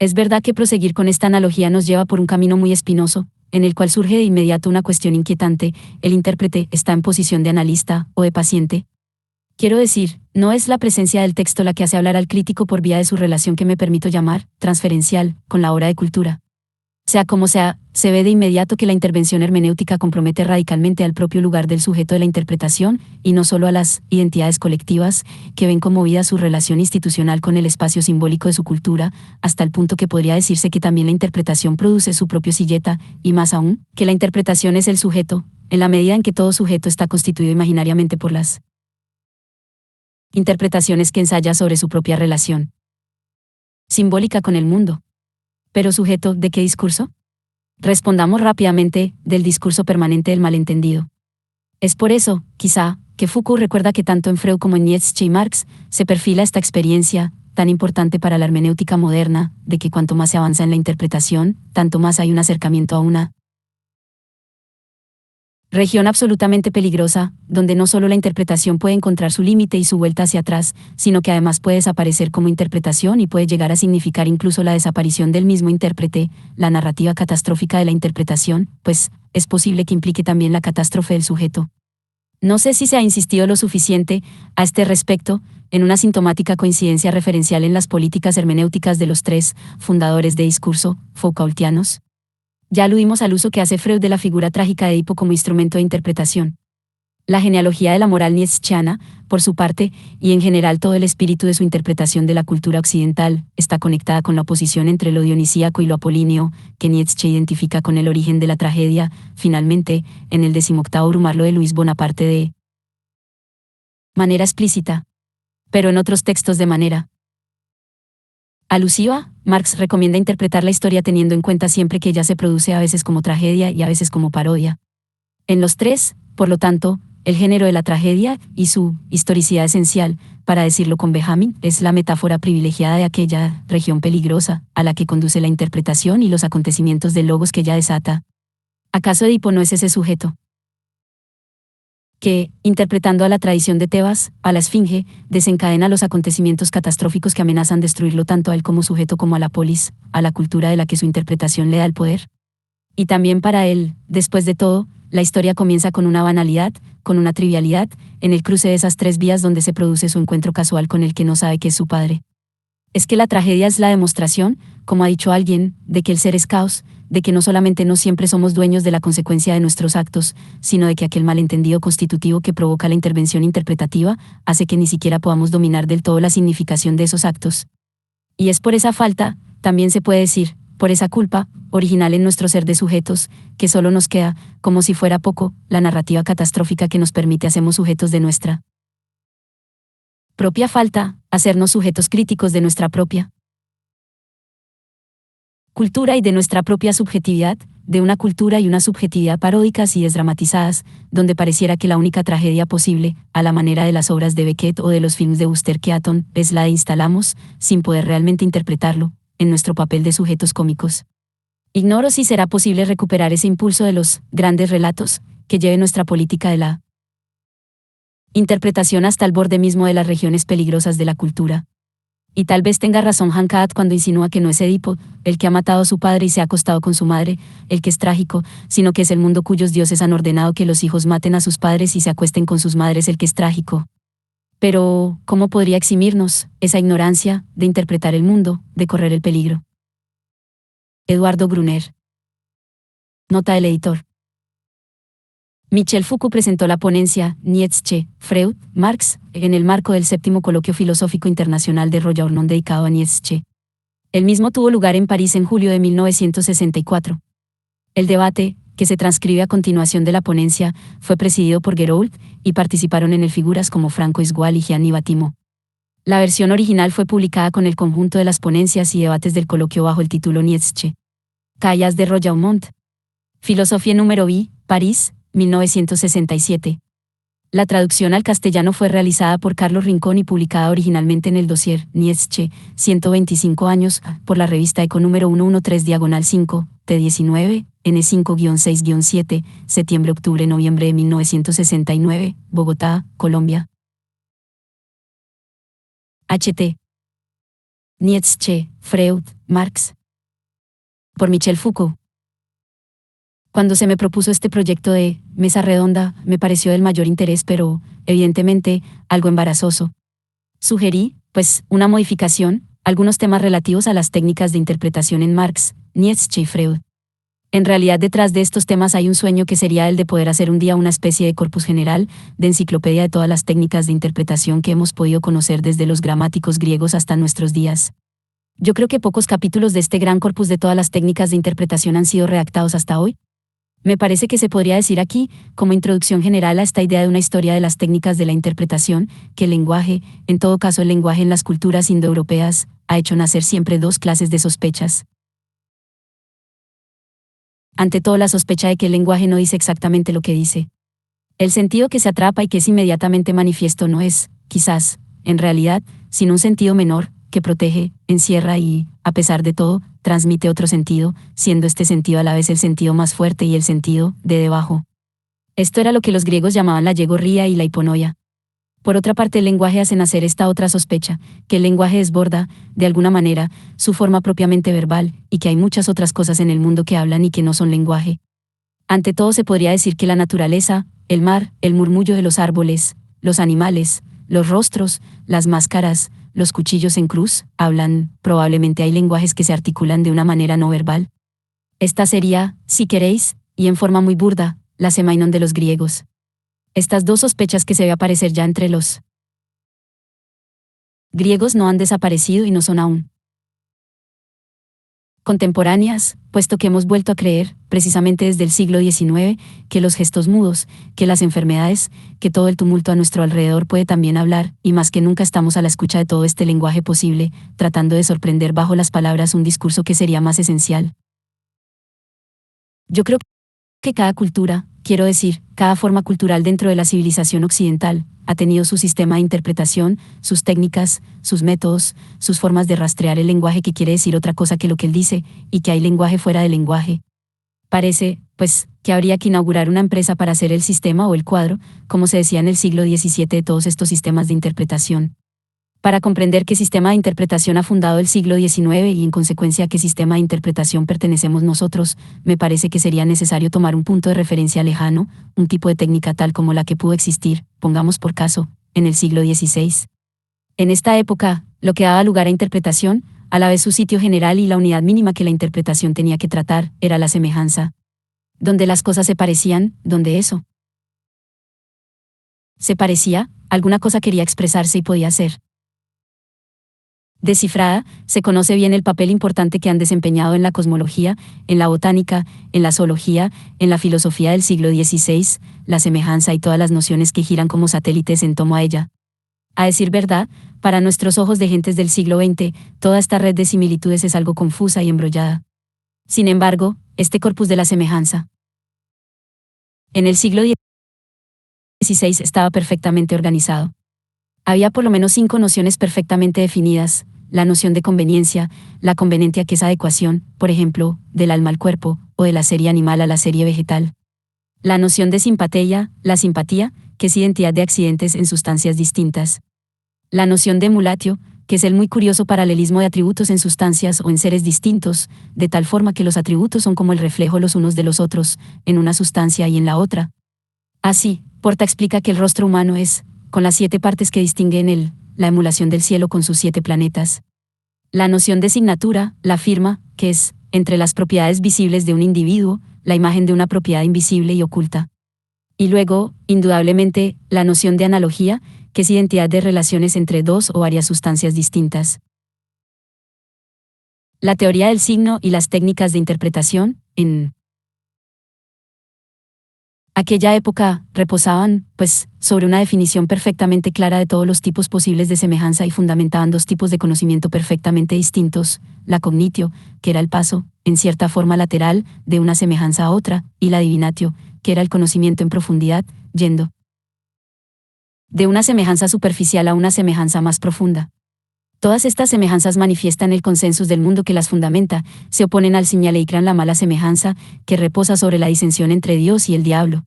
Es verdad que proseguir con esta analogía nos lleva por un camino muy espinoso, en el cual surge de inmediato una cuestión inquietante: ¿el intérprete está en posición de analista o de paciente? Quiero decir, no es la presencia del texto la que hace hablar al crítico por vía de su relación que me permito llamar transferencial con la obra de cultura. Sea como sea, se ve de inmediato que la intervención hermenéutica compromete radicalmente al propio lugar del sujeto de la interpretación, y no solo a las identidades colectivas, que ven conmovida su relación institucional con el espacio simbólico de su cultura, hasta el punto que podría decirse que también la interpretación produce su propio silleta, y más aún, que la interpretación es el sujeto, en la medida en que todo sujeto está constituido imaginariamente por las interpretaciones que ensaya sobre su propia relación simbólica con el mundo. ¿Pero sujeto de qué discurso? Respondamos rápidamente, del discurso permanente del malentendido. Es por eso, quizá, que Foucault recuerda que tanto en Freud como en Nietzsche y Marx, se perfila esta experiencia, tan importante para la hermenéutica moderna, de que cuanto más se avanza en la interpretación, tanto más hay un acercamiento a una región absolutamente peligrosa, donde no solo la interpretación puede encontrar su límite y su vuelta hacia atrás, sino que además puede desaparecer como interpretación y puede llegar a significar incluso la desaparición del mismo intérprete, la narrativa catastrófica de la interpretación, pues, es posible que implique también la catástrofe del sujeto. No sé si se ha insistido lo suficiente, a este respecto, en una sintomática coincidencia referencial en las políticas hermenéuticas de los tres fundadores de discurso, Foucaultianos. Ya aludimos al uso que hace Freud de la figura trágica de Edipo como instrumento de interpretación. La genealogía de la moral nietzscheana, por su parte, y en general todo el espíritu de su interpretación de la cultura occidental, está conectada con la oposición entre lo dionisíaco y lo apolíneo, que Nietzsche identifica con el origen de la tragedia. Finalmente, en el 18º Brumarlo de Luis Bonaparte de manera explícita. pero en otros textos de manera alusiva. Marx recomienda interpretar la historia teniendo en cuenta siempre que ella se produce a veces como tragedia y a veces como parodia. En los tres, por lo tanto, el género de la tragedia y su historicidad esencial, para decirlo con Benjamin, es la metáfora privilegiada de aquella región peligrosa a la que conduce la interpretación y los acontecimientos del logos que ella desata. ¿Acaso Edipo no es ese sujeto que, interpretando a la tradición de Tebas, a la Esfinge, desencadena los acontecimientos catastróficos que amenazan destruirlo tanto a él como sujeto como a la polis, a la cultura de la que su interpretación le da el poder? Y también para él, después de todo, la historia comienza con una banalidad, con una trivialidad, en el cruce de esas tres vías donde se produce su encuentro casual con el que no sabe que es su padre. Es que la tragedia es la demostración, como ha dicho alguien, de que el ser es caos, de que no solamente no siempre somos dueños de la consecuencia de nuestros actos, sino de que aquel malentendido constitutivo que provoca la intervención interpretativa hace que ni siquiera podamos dominar del todo la significación de esos actos. Y es por esa falta, también se puede decir, por esa culpa, original en nuestro ser de sujetos, que solo nos queda, como si fuera poco, la narrativa catastrófica que nos permite hacernos sujetos de nuestra propia falta, hacernos sujetos críticos de nuestra propia cultura y de nuestra propia subjetividad, de una cultura y una subjetividad paródicas y desdramatizadas, donde pareciera que la única tragedia posible, a la manera de las obras de Beckett o de los films de Buster Keaton, es la de instalamos, sin poder realmente interpretarlo, en nuestro papel de sujetos cómicos. Ignoro si será posible recuperar ese impulso de los grandes relatos, que lleve nuestra política de la interpretación hasta el borde mismo de las regiones peligrosas de la cultura. Y tal vez tenga razón Hancaat cuando insinúa que no es Edipo, el que ha matado a su padre y se ha acostado con su madre, el que es trágico, sino que es el mundo cuyos dioses han ordenado que los hijos maten a sus padres y se acuesten con sus madres el que es trágico. Pero, ¿cómo podría eximirnos, esa ignorancia, de interpretar el mundo, de correr el peligro? Eduardo Brunner. Nota del editor. Michel Foucault presentó la ponencia Nietzsche, Freud, Marx, en el marco del 7º Coloquio Filosófico Internacional de Royaurnon dedicado a Nietzsche. El mismo tuvo lugar en París en julio de 1964. El debate, que se transcribe a continuación de la ponencia, fue presidido por Gerould, y participaron en él figuras como Franco Isgual y Gianni Battimo. La versión original fue publicada con el conjunto de las ponencias y debates del coloquio bajo el título Nietzsche. Callas de Royaumont. Filosofía número B, París, 1967. La traducción al castellano fue realizada por Carlos Rincón y publicada originalmente en el dossier Nietzsche, 125 años, por la revista Eco número 113/5, T19, N5-6-7, septiembre-octubre-noviembre de 1969, Bogotá, Colombia. Ht. Nietzsche, Freud, Marx. Por Michel Foucault. Cuando se me propuso este proyecto de mesa redonda, me pareció del mayor interés, pero, evidentemente, algo embarazoso. Sugerí, pues, una modificación, algunos temas relativos a las técnicas de interpretación en Marx, Nietzsche y Freud. En realidad, detrás de estos temas hay un sueño que sería el de poder hacer un día una especie de corpus general, de enciclopedia de todas las técnicas de interpretación que hemos podido conocer desde los gramáticos griegos hasta nuestros días. Yo creo que pocos capítulos de este gran corpus de todas las técnicas de interpretación han sido redactados hasta hoy. Me parece que se podría decir aquí, como introducción general a esta idea de una historia de las técnicas de la interpretación, que el lenguaje, en todo caso el lenguaje en las culturas indoeuropeas, ha hecho nacer siempre dos clases de sospechas. Ante todo, la sospecha de que el lenguaje no dice exactamente lo que dice. El sentido que se atrapa y que es inmediatamente manifiesto no es, quizás, en realidad, sino un sentido menor, que protege, encierra y, a pesar de todo, transmite otro sentido, siendo este sentido a la vez el sentido más fuerte y el sentido de debajo. Esto era lo que los griegos llamaban la llegorría y la hiponoia. Por otra parte, el lenguaje hace nacer esta otra sospecha, que el lenguaje desborda, de alguna manera, su forma propiamente verbal, y que hay muchas otras cosas en el mundo que hablan y que no son lenguaje. Ante todo, se podría decir que la naturaleza, el mar, el murmullo de los árboles, los animales, los rostros, las máscaras, los cuchillos en cruz, hablan, probablemente hay lenguajes que se articulan de una manera no verbal. Esta sería, si queréis, y en forma muy burda, la semainon de los griegos. Estas dos sospechas que se ve aparecer ya entre los griegos no han desaparecido y no son aún contemporáneas, puesto que hemos vuelto a creer, precisamente desde el siglo XIX, que los gestos mudos, que las enfermedades, que todo el tumulto a nuestro alrededor puede también hablar, y más que nunca estamos a la escucha de todo este lenguaje posible, tratando de sorprender bajo las palabras un discurso que sería más esencial. Yo creo que cada cultura, quiero decir, cada forma cultural dentro de la civilización occidental, ha tenido su sistema de interpretación, sus técnicas, sus métodos, sus formas de rastrear el lenguaje que quiere decir otra cosa que lo que él dice, y que hay lenguaje fuera del lenguaje. Parece, pues, que habría que inaugurar una empresa para hacer el sistema o el cuadro, como se decía en el siglo XVII de todos estos sistemas de interpretación. Para comprender qué sistema de interpretación ha fundado el siglo XIX y en consecuencia a qué sistema de interpretación pertenecemos nosotros, me parece que sería necesario tomar un punto de referencia lejano, un tipo de técnica tal como la que pudo existir, pongamos por caso, en el siglo XVI. En esta época, lo que daba lugar a interpretación, a la vez su sitio general y la unidad mínima que la interpretación tenía que tratar, era la semejanza. Donde las cosas se parecían, donde eso se parecía, alguna cosa quería expresarse y podía ser descifrada, se conoce bien el papel importante que han desempeñado en la cosmología, en la botánica, en la zoología, en la filosofía del siglo XVI, la semejanza y todas las nociones que giran como satélites en torno a ella. A decir verdad, para nuestros ojos de gentes del siglo XX, toda esta red de similitudes es algo confusa y embrollada. Sin embargo, este corpus de la semejanza en el siglo XVI estaba perfectamente organizado. Había por lo menos 5 nociones perfectamente definidas: la noción de conveniencia, la conveniencia que es adecuación, por ejemplo, del alma al cuerpo, o de la serie animal a la serie vegetal. La noción de simpatía, la simpatía, que es identidad de accidentes en sustancias distintas. La noción de emulatio, que es el muy curioso paralelismo de atributos en sustancias o en seres distintos, de tal forma que los atributos son como el reflejo los unos de los otros, en una sustancia y en la otra. Así, Porta explica que el rostro humano es, con las 7 partes que distinguen él, la emulación del cielo con sus 7 planetas. La noción de signatura, la firma, que es, entre las propiedades visibles de un individuo, la imagen de una propiedad invisible y oculta. Y luego, indudablemente, la noción de analogía, que es identidad de relaciones entre dos o varias sustancias distintas. La teoría del signo y las técnicas de interpretación, en aquella época, reposaban, pues, sobre una definición perfectamente clara de todos los tipos posibles de semejanza y fundamentaban 2 tipos de conocimiento perfectamente distintos: la cognitio, que era el paso, en cierta forma lateral, de una semejanza a otra, y la divinatio, que era el conocimiento en profundidad, yendo de una semejanza superficial a una semejanza más profunda. Todas estas semejanzas manifiestan el consensus del mundo que las fundamenta, se oponen al simulacrum, la mala semejanza, que reposa sobre la disensión entre Dios y el diablo.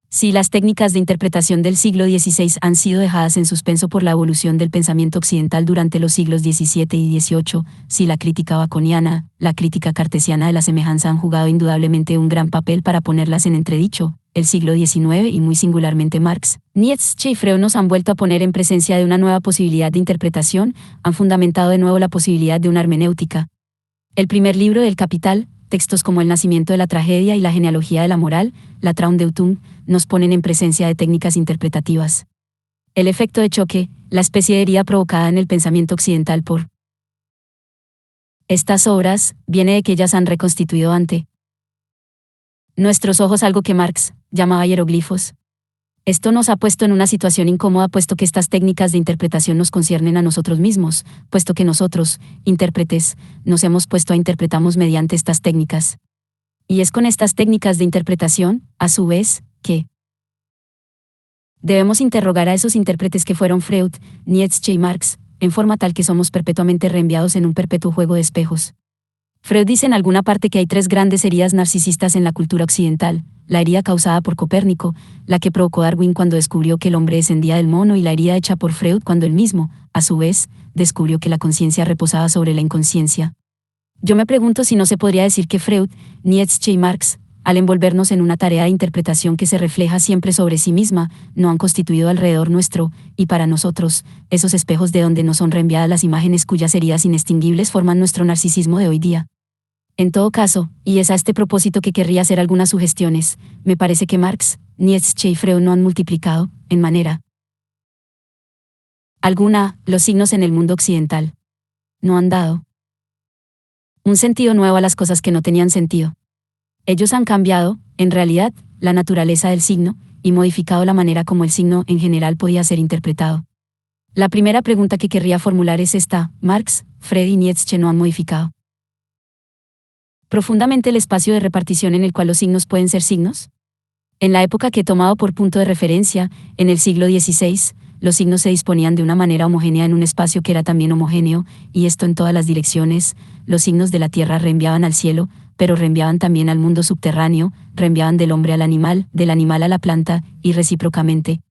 Si las técnicas de interpretación del siglo XVI han sido dejadas en suspenso por la evolución del pensamiento occidental durante los siglos XVII y XVIII, si la crítica baconiana, la crítica cartesiana de la semejanza han jugado indudablemente un gran papel para ponerlas en entredicho, el siglo XIX y muy singularmente Marx, Nietzsche y Freud nos han vuelto a poner en presencia de una nueva posibilidad de interpretación, han fundamentado de nuevo la posibilidad de una hermenéutica. El primer libro del Capital, textos como El nacimiento de la tragedia y la genealogía de la moral, la Traumdeutung, nos ponen en presencia de técnicas interpretativas. El efecto de choque, la especie de herida provocada en el pensamiento occidental por estas obras, viene de que ellas han reconstituido ante nuestros ojos algo que Marx llamaba hieroglifos. Esto nos ha puesto en una situación incómoda, puesto que estas técnicas de interpretación nos conciernen a nosotros mismos, puesto que nosotros, intérpretes, nos hemos puesto a interpretamos mediante estas técnicas. Y es con estas técnicas de interpretación, a su vez, que debemos interrogar a esos intérpretes que fueron Freud, Nietzsche y Marx, en forma tal que somos perpetuamente reenviados en un perpetuo juego de espejos. Freud dice en alguna parte que hay 3 grandes heridas narcisistas en la cultura occidental: la herida causada por Copérnico, la que provocó Darwin cuando descubrió que el hombre descendía del mono, y la herida hecha por Freud cuando él mismo, a su vez, descubrió que la conciencia reposaba sobre la inconsciencia. Yo me pregunto si no se podría decir que Freud, Nietzsche y Marx, al envolvernos en una tarea de interpretación que se refleja siempre sobre sí misma, no han constituido alrededor nuestro, y para nosotros, esos espejos de donde nos son reenviadas las imágenes cuyas heridas inextinguibles forman nuestro narcisismo de hoy día. En todo caso, y es a este propósito que querría hacer algunas sugestiones, me parece que Marx, Nietzsche y Freud no han multiplicado, en manera alguna, los signos en el mundo occidental. No han dado Un sentido nuevo a las cosas que no tenían sentido. Ellos han cambiado, en realidad, la naturaleza del signo, y modificado la manera como el signo en general podía ser interpretado. La primera pregunta que querría formular es esta: Marx, Freud y Nietzsche no han modificado profundamente el espacio de repartición en el cual los signos pueden ser signos. En la época que he tomado por punto de referencia, en el siglo XVI, los signos se disponían de una manera homogénea en un espacio que era también homogéneo, y esto en todas las direcciones. Los signos de la Tierra reenviaban al cielo, pero reenviaban también al mundo subterráneo, reenviaban del hombre al animal, del animal a la planta, y recíprocamente.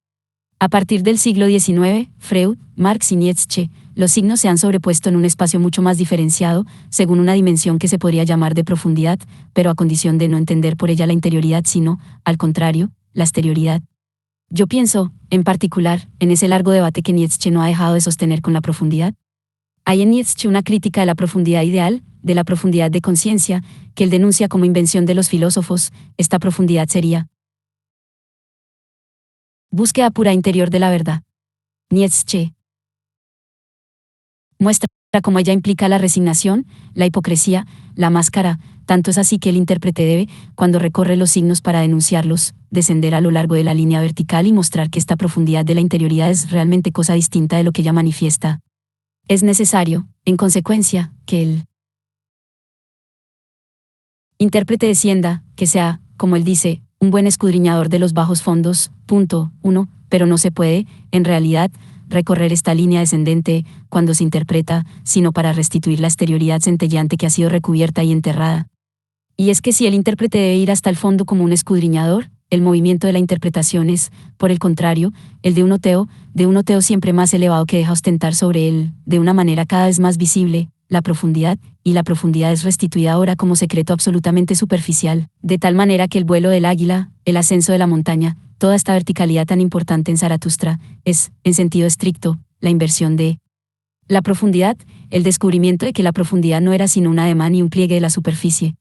A partir del siglo XIX, Freud, Marx y Nietzsche, los signos se han sobrepuesto en un espacio mucho más diferenciado, según una dimensión que se podría llamar de profundidad, pero a condición de no entender por ella la interioridad, sino, al contrario, la exterioridad. Yo pienso, en particular, en ese largo debate que Nietzsche no ha dejado de sostener con la profundidad. Hay en Nietzsche una crítica de la profundidad ideal, de la profundidad de conciencia, que él denuncia como invención de los filósofos. Esta profundidad sería búsqueda pura interior de la verdad. Nietzsche muestra cómo ella implica la resignación, la hipocresía, la máscara. Tanto es así que el intérprete debe, cuando recorre los signos para denunciarlos, descender a lo largo de la línea vertical y mostrar que esta profundidad de la interioridad es realmente cosa distinta de lo que ella manifiesta. Es necesario, en consecuencia, que el intérprete descienda, que sea, como él dice, un buen escudriñador de los bajos fondos. Punto 1, pero no se puede, en realidad, recorrer esta línea descendente, cuando se interpreta, sino para restituir la exterioridad centelleante que ha sido recubierta y enterrada. Y es que si el intérprete debe ir hasta el fondo como un escudriñador, el movimiento de la interpretación es, por el contrario, el de un Oteo siempre más elevado que deja ostentar sobre él, de una manera cada vez más visible, la profundidad, y la profundidad es restituida ahora como secreto absolutamente superficial, de tal manera que el vuelo del águila, el ascenso de la montaña, toda esta verticalidad tan importante en Zaratustra, es, en sentido estricto, la inversión de la profundidad, el descubrimiento de que la profundidad no era sino un ademán y un pliegue de la superficie.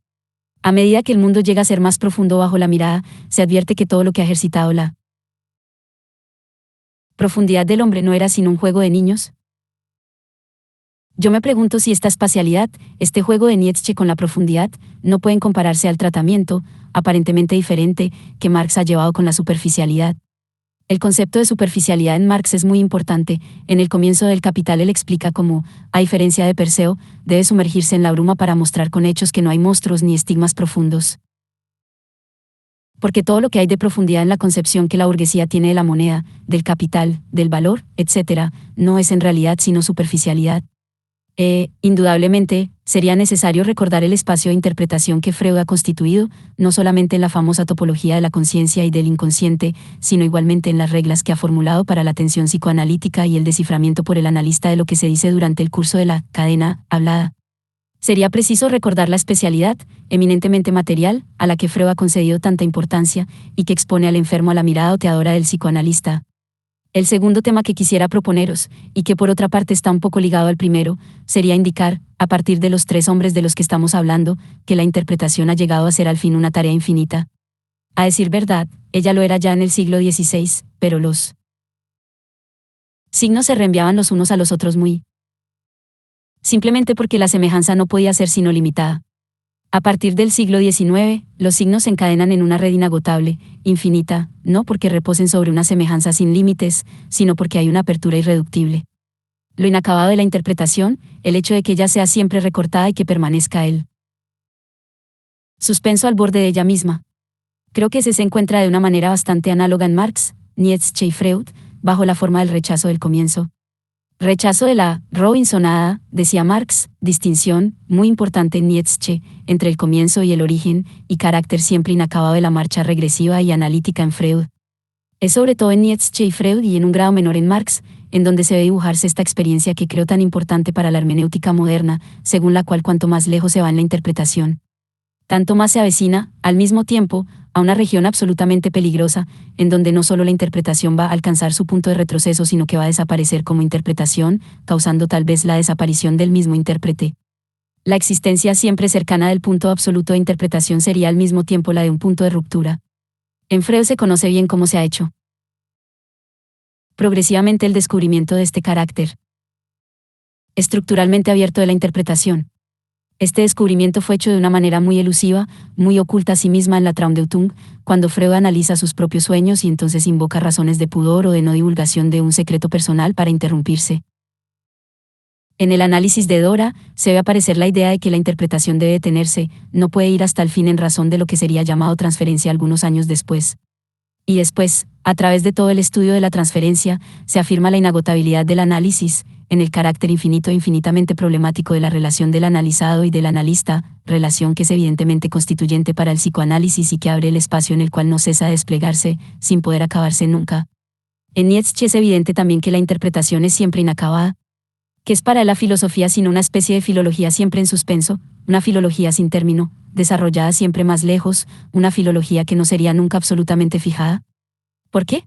A medida que el mundo llega a ser más profundo bajo la mirada, se advierte que todo lo que ha ejercitado la profundidad del hombre no era sino un juego de niños. Yo me pregunto si esta espacialidad, este juego de Nietzsche con la profundidad, no pueden compararse al tratamiento, aparentemente diferente, que Marx ha llevado con la superficialidad. El concepto de superficialidad en Marx es muy importante. En el comienzo del Capital él explica cómo, a diferencia de Perseo, debe sumergirse en la bruma para mostrar con hechos que no hay monstruos ni estigmas profundos. Porque todo lo que hay de profundidad en la concepción que la burguesía tiene de la moneda, del capital, del valor, etc., no es en realidad sino superficialidad. Indudablemente, sería necesario recordar el espacio de interpretación que Freud ha constituido, no solamente en la famosa topología de la conciencia y del inconsciente, sino igualmente en las reglas que ha formulado para la atención psicoanalítica y el desciframiento por el analista de lo que se dice durante el curso de la cadena hablada. Sería preciso recordar la especialidad, eminentemente material, a la que Freud ha concedido tanta importancia, y que expone al enfermo a la mirada oteadora del psicoanalista. El segundo tema que quisiera proponeros, y que por otra parte está un poco ligado al primero, sería indicar, a partir de los tres hombres de los que estamos hablando, que la interpretación ha llegado a ser al fin una tarea infinita. A decir verdad, ella lo era ya en el siglo XVI, pero los signos se reenviaban los unos a los otros muy simplemente porque la semejanza no podía ser sino limitada. A partir del siglo XIX, los signos se encadenan en una red inagotable, infinita, no porque reposen sobre una semejanza sin límites, sino porque hay una apertura irreductible. Lo inacabado de la interpretación, el hecho de que ella sea siempre recortada y que permanezca el suspenso al borde de ella misma. Creo que ese se encuentra de una manera bastante análoga en Marx, Nietzsche y Freud, bajo la forma del rechazo del comienzo. Rechazo de la Robinsonada, decía Marx, distinción, muy importante en Nietzsche, entre el comienzo y el origen, y carácter siempre inacabado de la marcha regresiva y analítica en Freud. Es sobre todo en Nietzsche y Freud y en un grado menor en Marx, en donde se ve dibujarse esta experiencia que creo tan importante para la hermenéutica moderna, según la cual cuanto más lejos se va en la interpretación, tanto más se avecina, al mismo tiempo, a una región absolutamente peligrosa, en donde no solo la interpretación va a alcanzar su punto de retroceso, sino que va a desaparecer como interpretación, causando tal vez la desaparición del mismo intérprete. La existencia siempre cercana del punto absoluto de interpretación sería al mismo tiempo la de un punto de ruptura. En Freud se conoce bien cómo se ha hecho progresivamente el descubrimiento de este carácter estructuralmente abierto de la interpretación. Este descubrimiento fue hecho de una manera muy elusiva, muy oculta a sí misma en la Traumdeutung, cuando Freud analiza sus propios sueños y entonces invoca razones de pudor o de no divulgación de un secreto personal para interrumpirse. En el análisis de Dora, se ve aparecer la idea de que la interpretación debe detenerse, no puede ir hasta el fin en razón de lo que sería llamado transferencia algunos años después. Y después, a través de todo el estudio de la transferencia, se afirma la inagotabilidad del análisis, en el carácter infinito e infinitamente problemático de la relación del analizado y del analista, relación que es evidentemente constituyente para el psicoanálisis y que abre el espacio en el cual no cesa de desplegarse, sin poder acabarse nunca. En Nietzsche es evidente también que la interpretación es siempre inacabada, que es para él la filosofía sino una especie de filología siempre en suspenso, una filología sin término, desarrollada siempre más lejos, una filología que no sería nunca absolutamente fijada. ¿Por qué?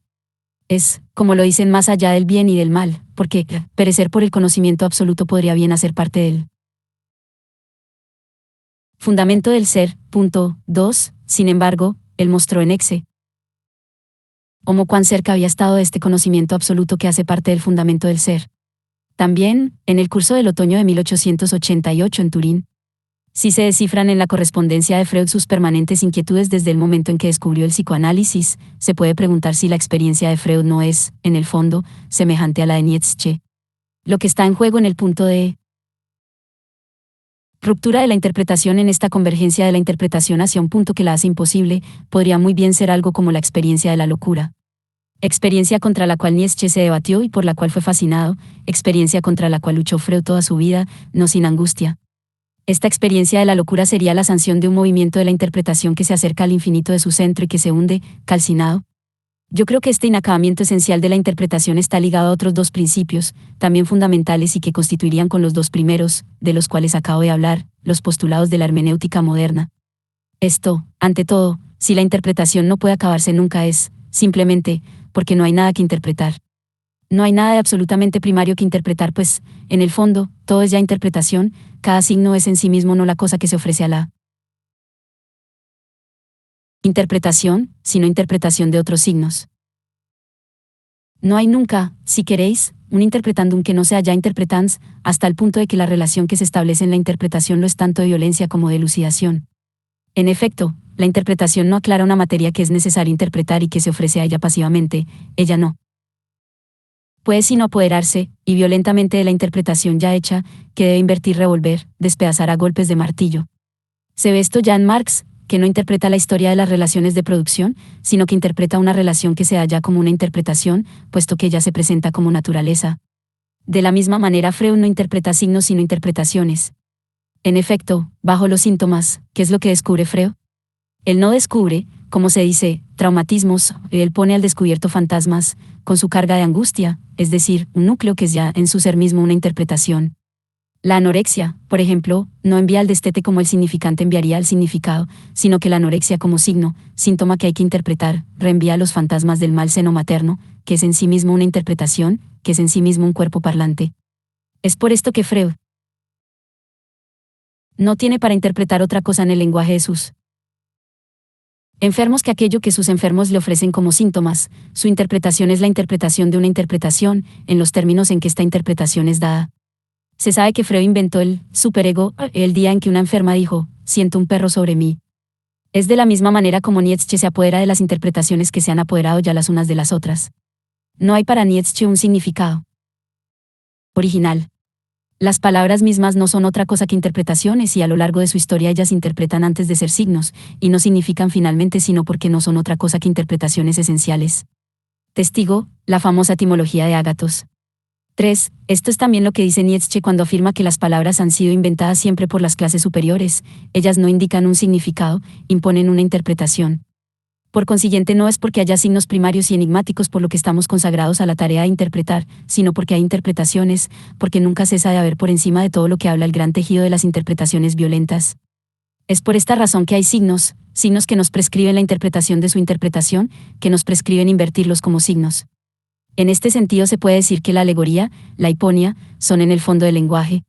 Es, como lo dicen, más allá del bien y del mal, porque perecer por el conocimiento absoluto podría bien hacer parte de él. Fundamento del ser, punto 2, sin embargo, él mostró en Exe. Como cuán cerca había estado de este conocimiento absoluto que hace parte del fundamento del ser. También, en el curso del otoño de 1888 en Turín, si se descifran en la correspondencia de Freud sus permanentes inquietudes desde el momento en que descubrió el psicoanálisis, se puede preguntar si la experiencia de Freud no es, en el fondo, semejante a la de Nietzsche. Lo que está en juego en el punto de ruptura de la interpretación en esta convergencia de la interpretación hacia un punto que la hace imposible, podría muy bien ser algo como la experiencia de la locura. Experiencia contra la cual Nietzsche se debatió y por la cual fue fascinado, experiencia contra la cual luchó Freud toda su vida, no sin angustia. Esta experiencia de la locura sería la sanción de un movimiento de la interpretación que se acerca al infinito de su centro y que se hunde, calcinado. Yo creo que este inacabamiento esencial de la interpretación está ligado a otros dos principios, también fundamentales y que constituirían con los dos primeros, de los cuales acabo de hablar, los postulados de la hermenéutica moderna. Esto, ante todo, si la interpretación no puede acabarse nunca es, simplemente, porque no hay nada que interpretar. No hay nada de absolutamente primario que interpretar, pues, en el fondo, todo es ya interpretación, cada signo es en sí mismo no la cosa que se ofrece a la interpretación, sino interpretación de otros signos. No hay nunca, si queréis, un interpretandum que no sea ya interpretans, hasta el punto de que la relación que se establece en la interpretación lo es tanto de violencia como de elucidación. En efecto, la interpretación no aclara una materia que es necesario interpretar y que se ofrece a ella pasivamente, ella no puede sino apoderarse, y violentamente de la interpretación ya hecha, que debe invertir, revolver, despedazar a golpes de martillo. Se ve esto ya en Marx, que no interpreta la historia de las relaciones de producción, sino que interpreta una relación que se da ya como una interpretación, puesto que ella se presenta como naturaleza. De la misma manera Freud no interpreta signos sino interpretaciones. En efecto, bajo los síntomas, ¿qué es lo que descubre Freud? Él no descubre, como se dice, traumatismos, él pone al descubierto fantasmas, con su carga de angustia, es decir, un núcleo que es ya en su ser mismo una interpretación. La anorexia, por ejemplo, no envía al destete como el significante enviaría al significado, sino que la anorexia como signo, síntoma que hay que interpretar, reenvía a los fantasmas del mal seno materno, que es en sí mismo una interpretación, que es en sí mismo un cuerpo parlante. Es por esto que Freud no tiene para interpretar otra cosa en el lenguaje de sus enfermos que aquello que sus enfermos le ofrecen como síntomas. Su interpretación es la interpretación de una interpretación, en los términos en que esta interpretación es dada. Se sabe que Freud inventó el superego el día en que una enferma dijo, siento un perro sobre mí. Es de la misma manera como Nietzsche se apodera de las interpretaciones que se han apoderado ya las unas de las otras. No hay para Nietzsche un significado original. Las palabras mismas no son otra cosa que interpretaciones y a lo largo de su historia ellas interpretan antes de ser signos, y no significan finalmente sino porque no son otra cosa que interpretaciones esenciales. Testigo, la famosa etimología de Ágatos. 3. Esto es también lo que dice Nietzsche cuando afirma que las palabras han sido inventadas siempre por las clases superiores, ellas no indican un significado, imponen una interpretación. Por consiguiente no es porque haya signos primarios y enigmáticos por lo que estamos consagrados a la tarea de interpretar, sino porque hay interpretaciones, porque nunca cesa de haber por encima de todo lo que habla el gran tejido de las interpretaciones violentas. Es por esta razón que hay signos que nos prescriben la interpretación de su interpretación, que nos prescriben invertirlos como signos. En este sentido se puede decir que la alegoría, la hiponia, son en el fondo del lenguaje.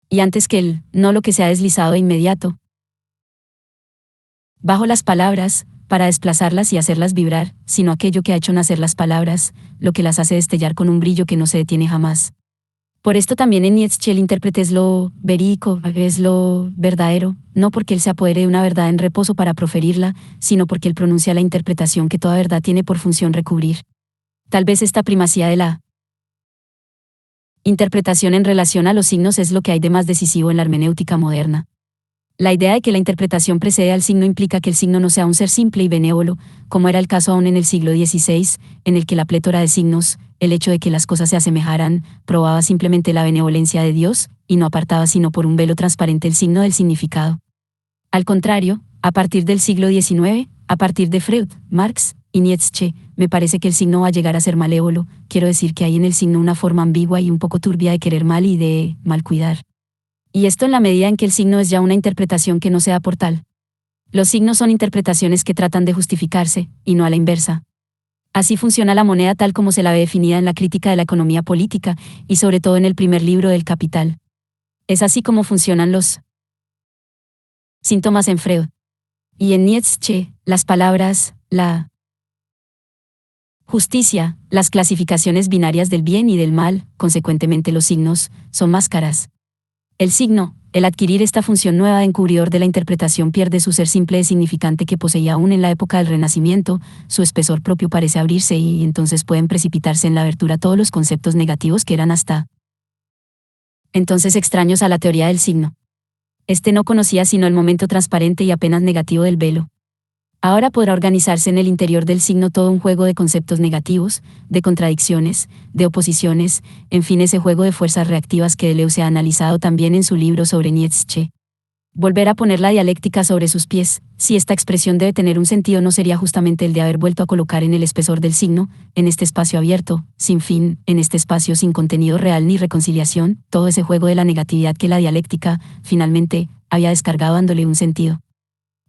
Y antes que el, no lo que se ha deslizado de inmediato bajo las palabras, para desplazarlas y hacerlas vibrar, sino aquello que ha hecho nacer las palabras, lo que las hace destellar con un brillo que no se detiene jamás. Por esto también en Nietzsche el intérprete es lo verídico, es lo verdadero, no porque él se apodere de una verdad en reposo para proferirla, sino porque él pronuncia la interpretación que toda verdad tiene por función recubrir. Tal vez esta primacía de la interpretación en relación a los signos es lo que hay de más decisivo en la hermenéutica moderna. La idea de que la interpretación precede al signo implica que el signo no sea un ser simple y benévolo, como era el caso aún en el siglo XVI, en el que la plétora de signos, el hecho de que las cosas se asemejaran, probaba simplemente la benevolencia de Dios, y no apartaba sino por un velo transparente el signo del significado. Al contrario, a partir del siglo XIX, a partir de Freud, Marx y Nietzsche, me parece que el signo va a llegar a ser malévolo, quiero decir que hay en el signo una forma ambigua y un poco turbia de querer mal y de mal cuidar. Y esto en la medida en que el signo es ya una interpretación que no sea por tal. Los signos son interpretaciones que tratan de justificarse, y no a la inversa. Así funciona la moneda tal como se la ve definida en la crítica de la economía política, y sobre todo en el primer libro del Capital. Es así como funcionan los síntomas en Freud. Y en Nietzsche, las palabras, la justicia, las clasificaciones binarias del bien y del mal, consecuentemente los signos, son máscaras. El signo, el adquirir esta función nueva de encubridor de la interpretación pierde su ser simple de significante que poseía aún en la época del Renacimiento, su espesor propio parece abrirse y entonces pueden precipitarse en la abertura todos los conceptos negativos que eran hasta entonces extraños a la teoría del signo. Este no conocía sino el momento transparente y apenas negativo del velo. Ahora podrá organizarse en el interior del signo todo un juego de conceptos negativos, de contradicciones, de oposiciones, en fin ese juego de fuerzas reactivas que Deleuze ha analizado también en su libro sobre Nietzsche. Volver a poner la dialéctica sobre sus pies, si esta expresión debe tener un sentido no sería justamente el de haber vuelto a colocar en el espesor del signo, en este espacio abierto, sin fin, en este espacio sin contenido real ni reconciliación, todo ese juego de la negatividad que la dialéctica, finalmente, había descargado dándole un sentido.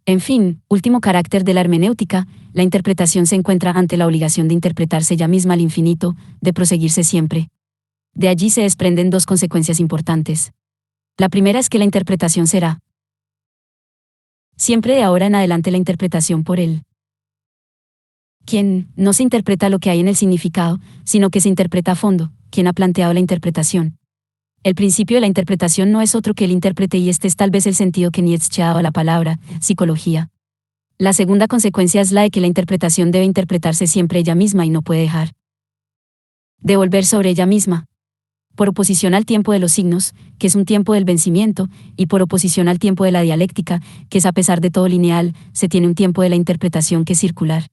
En fin, último carácter de la hermenéutica, la interpretación se encuentra ante la obligación de interpretarse ella misma al infinito, de proseguirse siempre. De allí se desprenden dos consecuencias importantes. La primera es que la interpretación será siempre de ahora en adelante la interpretación por él. Quien no se interpreta lo que hay en el significado, sino que se interpreta a fondo, quien ha planteado la interpretación. El principio de la interpretación no es otro que el intérprete y este es tal vez el sentido que Nietzsche ha dado a la palabra, psicología. La segunda consecuencia es la de que la interpretación debe interpretarse siempre ella misma y no puede dejar de volver sobre ella misma. Por oposición al tiempo de los signos, que es un tiempo del vencimiento, y por oposición al tiempo de la dialéctica, que es a pesar de todo lineal, se tiene un tiempo de la interpretación que es circular.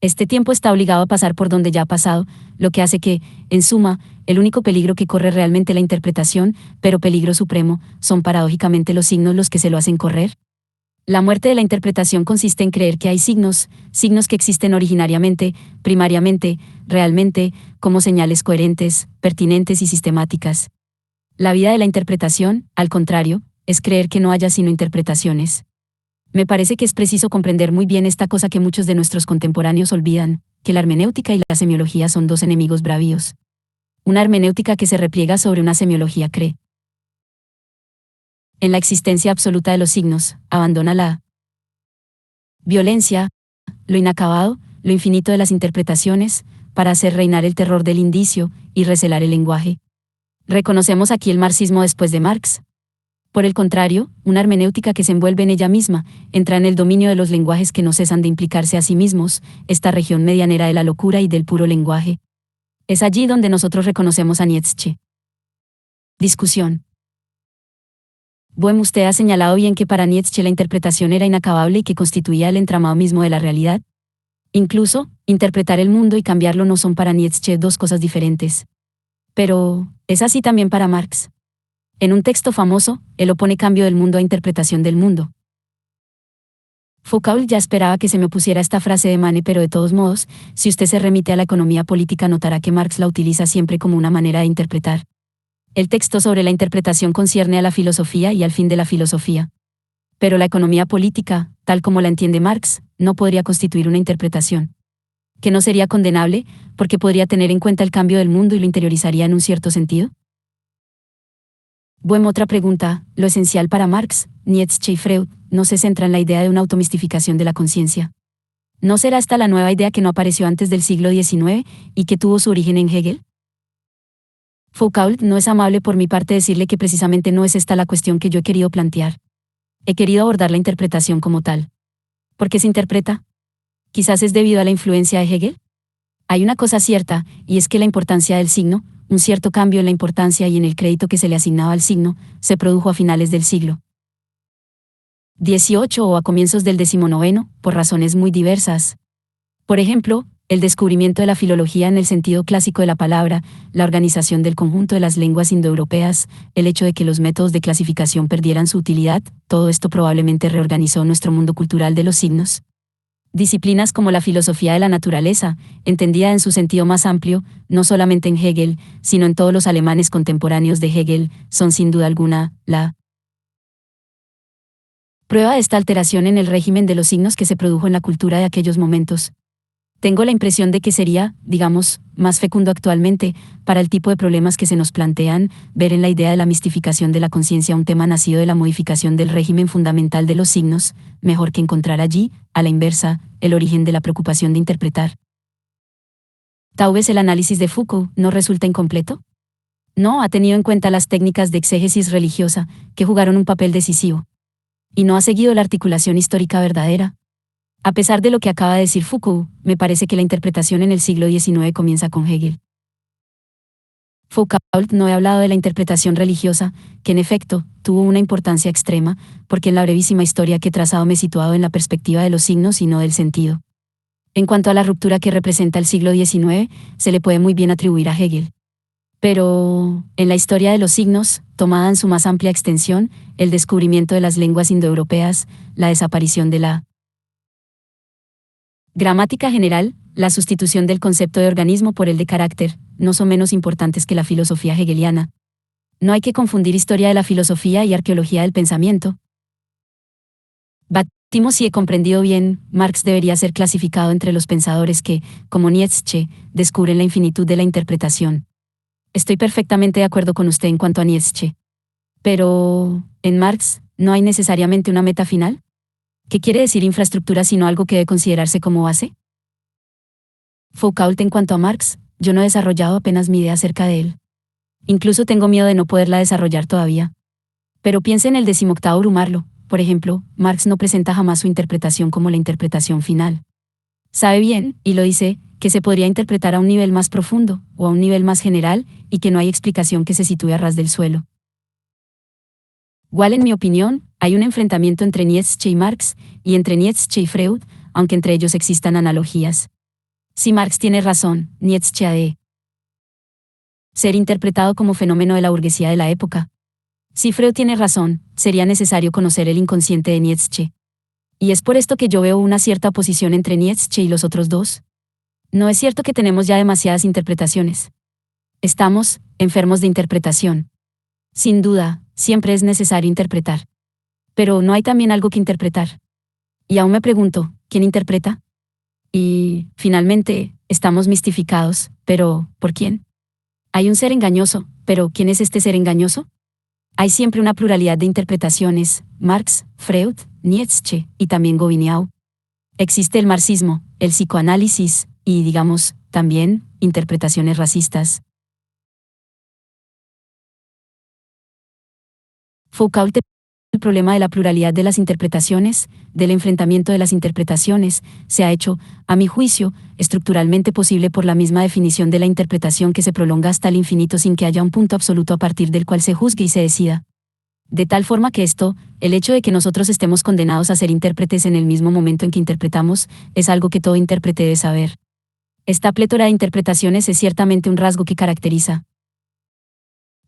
Este tiempo está obligado a pasar por donde ya ha pasado, lo que hace que, en suma, el único peligro que corre realmente la interpretación, pero peligro supremo, son paradójicamente los signos los que se lo hacen correr. La muerte de la interpretación consiste en creer que hay signos, signos que existen originariamente, primariamente, realmente, como señales coherentes, pertinentes y sistemáticas. La vida de la interpretación, al contrario, es creer que no haya sino interpretaciones. Me parece que es preciso comprender muy bien esta cosa que muchos de nuestros contemporáneos olvidan, que la hermenéutica y la semiología son dos enemigos bravíos. Una hermenéutica que se repliega sobre una semiología cree en la existencia absoluta de los signos, abandona la violencia, lo inacabado, lo infinito de las interpretaciones, para hacer reinar el terror del indicio y recelar el lenguaje. Reconocemos aquí el marxismo después de Marx. Por el contrario, una hermenéutica que se envuelve en ella misma, entra en el dominio de los lenguajes que no cesan de implicarse a sí mismos, esta región medianera de la locura y del puro lenguaje. Es allí donde nosotros reconocemos a Nietzsche. Discusión. Boehm, usted ha señalado bien que para Nietzsche la interpretación era inacabable y que constituía el entramado mismo de la realidad. Incluso, interpretar el mundo y cambiarlo no son para Nietzsche dos cosas diferentes. Pero, es así también para Marx. En un texto famoso, él opone cambio del mundo a interpretación del mundo. Foucault ya esperaba que se me pusiera esta frase de Mane, pero de todos modos, si usted se remite a la economía política notará que Marx la utiliza siempre como una manera de interpretar. El texto sobre la interpretación concierne a la filosofía y al fin de la filosofía. Pero la economía política, tal como la entiende Marx, no podría constituir una interpretación. Que no sería condenable, porque podría tener en cuenta el cambio del mundo y lo interiorizaría en un cierto sentido. Boehm, otra pregunta, lo esencial para Marx, Nietzsche y Freud, no se centra en la idea de una automistificación de la conciencia. ¿No será esta la nueva idea que no apareció antes del siglo XIX y que tuvo su origen en Hegel? Foucault, no es amable por mi parte decirle que precisamente no es esta la cuestión que yo he querido plantear. He querido abordar la interpretación como tal. ¿Por qué se interpreta? Quizás es debido a la influencia de Hegel. Hay una cosa cierta, y es que la importancia del signo, un cierto cambio en la importancia y en el crédito que se le asignaba al signo, se produjo a finales del siglo XVIII o a comienzos del XIX, por razones muy diversas. Por ejemplo, el descubrimiento de la filología en el sentido clásico de la palabra, la organización del conjunto de las lenguas indoeuropeas, el hecho de que los métodos de clasificación perdieran su utilidad, todo esto probablemente reorganizó nuestro mundo cultural de los signos. Disciplinas como la filosofía de la naturaleza, entendida en su sentido más amplio, no solamente en Hegel, sino en todos los alemanes contemporáneos de Hegel, son sin duda alguna la prueba de esta alteración en el régimen de los signos que se produjo en la cultura de aquellos momentos. Tengo la impresión de que sería, digamos, más fecundo actualmente, para el tipo de problemas que se nos plantean, ver en la idea de la mistificación de la conciencia un tema nacido de la modificación del régimen fundamental de los signos, mejor que encontrar allí, a la inversa, el origen de la preocupación de interpretar. Tal vez el análisis de Foucault no resulta incompleto. No ha tenido en cuenta las técnicas de exégesis religiosa, que jugaron un papel decisivo. Y no ha seguido la articulación histórica verdadera. A pesar de lo que acaba de decir Foucault, me parece que la interpretación en el siglo XIX comienza con Hegel. Foucault no he hablado de la interpretación religiosa, que en efecto, tuvo una importancia extrema, porque en la brevísima historia que he trazado me he situado en la perspectiva de los signos y no del sentido. En cuanto a la ruptura que representa el siglo XIX, se le puede muy bien atribuir a Hegel. Pero, en la historia de los signos, tomada en su más amplia extensión, el descubrimiento de las lenguas indoeuropeas, la desaparición de la gramática general, la sustitución del concepto de organismo por el de carácter, no son menos importantes que la filosofía hegeliana. No hay que confundir historia de la filosofía y arqueología del pensamiento. Batimos si he comprendido bien, Marx debería ser clasificado entre los pensadores que, como Nietzsche, descubren la infinitud de la interpretación. Estoy perfectamente de acuerdo con usted en cuanto a Nietzsche. Pero, ¿en Marx no hay necesariamente una meta final? ¿Qué quiere decir infraestructura sino algo que debe considerarse como base? Foucault, en cuanto a Marx, yo no he desarrollado apenas mi idea acerca de él. Incluso tengo miedo de no poderla desarrollar todavía. Pero piense en el 18º Brumarlo, por ejemplo, Marx no presenta jamás su interpretación como la interpretación final. Sabe bien, y lo dice, que se podría interpretar a un nivel más profundo, o a un nivel más general, y que no hay explicación que se sitúe a ras del suelo. Igual, en mi opinión, hay un enfrentamiento entre Nietzsche y Marx, y entre Nietzsche y Freud, aunque entre ellos existan analogías. Si Marx tiene razón, Nietzsche ha de ser interpretado como fenómeno de la burguesía de la época. Si Freud tiene razón, sería necesario conocer el inconsciente de Nietzsche. Y es por esto que yo veo una cierta oposición entre Nietzsche y los otros dos. No es cierto que tenemos ya demasiadas interpretaciones. Estamos enfermos de interpretación. Sin duda, siempre es necesario interpretar. Pero ¿no hay también algo que interpretar? Y aún me pregunto, ¿quién interpreta? Y, finalmente, estamos mistificados, pero, ¿por quién? Hay un ser engañoso, pero ¿quién es este ser engañoso? Hay siempre una pluralidad de interpretaciones, Marx, Freud, Nietzsche, y también Gobineau. Existe el marxismo, el psicoanálisis, y, digamos, también, interpretaciones racistas. Foucault, el problema de la pluralidad de las interpretaciones, del enfrentamiento de las interpretaciones, se ha hecho, a mi juicio, estructuralmente posible por la misma definición de la interpretación que se prolonga hasta el infinito sin que haya un punto absoluto a partir del cual se juzgue y se decida. De tal forma que esto, el hecho de que nosotros estemos condenados a ser intérpretes en el mismo momento en que interpretamos, es algo que todo intérprete debe saber. Esta plétora de interpretaciones es ciertamente un rasgo que caracteriza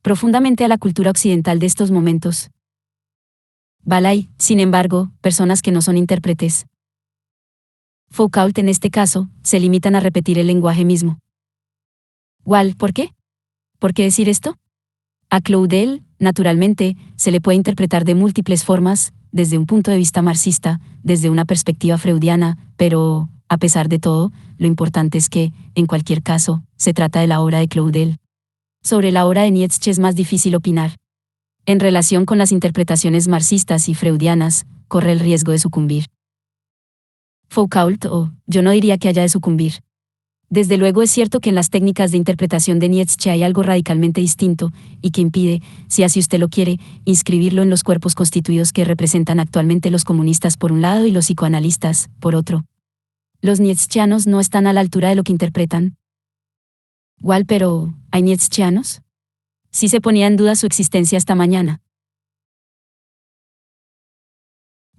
profundamente a la cultura occidental de estos momentos. Hay, sin embargo, personas que no son intérpretes. Foucault, en este caso, se limitan a repetir el lenguaje mismo. ¿Por qué? ¿Por qué decir esto? A Claudel, naturalmente, se le puede interpretar de múltiples formas, desde un punto de vista marxista, desde una perspectiva freudiana, pero, a pesar de todo, lo importante es que, en cualquier caso, se trata de la obra de Claudel. Sobre la obra de Nietzsche es más difícil opinar. En relación con las interpretaciones marxistas y freudianas, corre el riesgo de sucumbir. Foucault, yo no diría que haya de sucumbir. Desde luego es cierto que en las técnicas de interpretación de Nietzsche hay algo radicalmente distinto, y que impide, si así usted lo quiere, inscribirlo en los cuerpos constituidos que representan actualmente los comunistas por un lado y los psicoanalistas, por otro. Los nietzscheanos no están a la altura de lo que interpretan. Igual, pero, ¿hay nietzscheanos? Sí se ponía en duda su existencia esta mañana.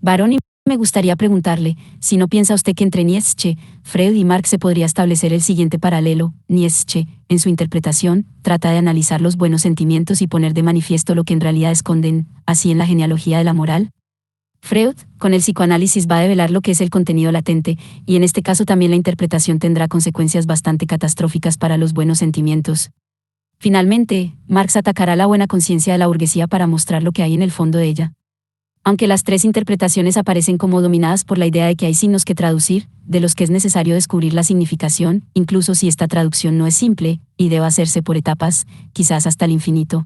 Varón, y me gustaría preguntarle, si no piensa usted que entre Nietzsche, Freud y Marx se podría establecer el siguiente paralelo. Nietzsche, en su interpretación, trata de analizar los buenos sentimientos y poner de manifiesto lo que en realidad esconden, así en la genealogía de la moral. Freud, con el psicoanálisis va a develar lo que es el contenido latente, y en este caso también la interpretación tendrá consecuencias bastante catastróficas para los buenos sentimientos. Finalmente, Marx atacará la buena conciencia de la burguesía para mostrar lo que hay en el fondo de ella. Aunque las tres interpretaciones aparecen como dominadas por la idea de que hay signos que traducir, de los que es necesario descubrir la significación, incluso si esta traducción no es simple, y debe hacerse por etapas, quizás hasta el infinito.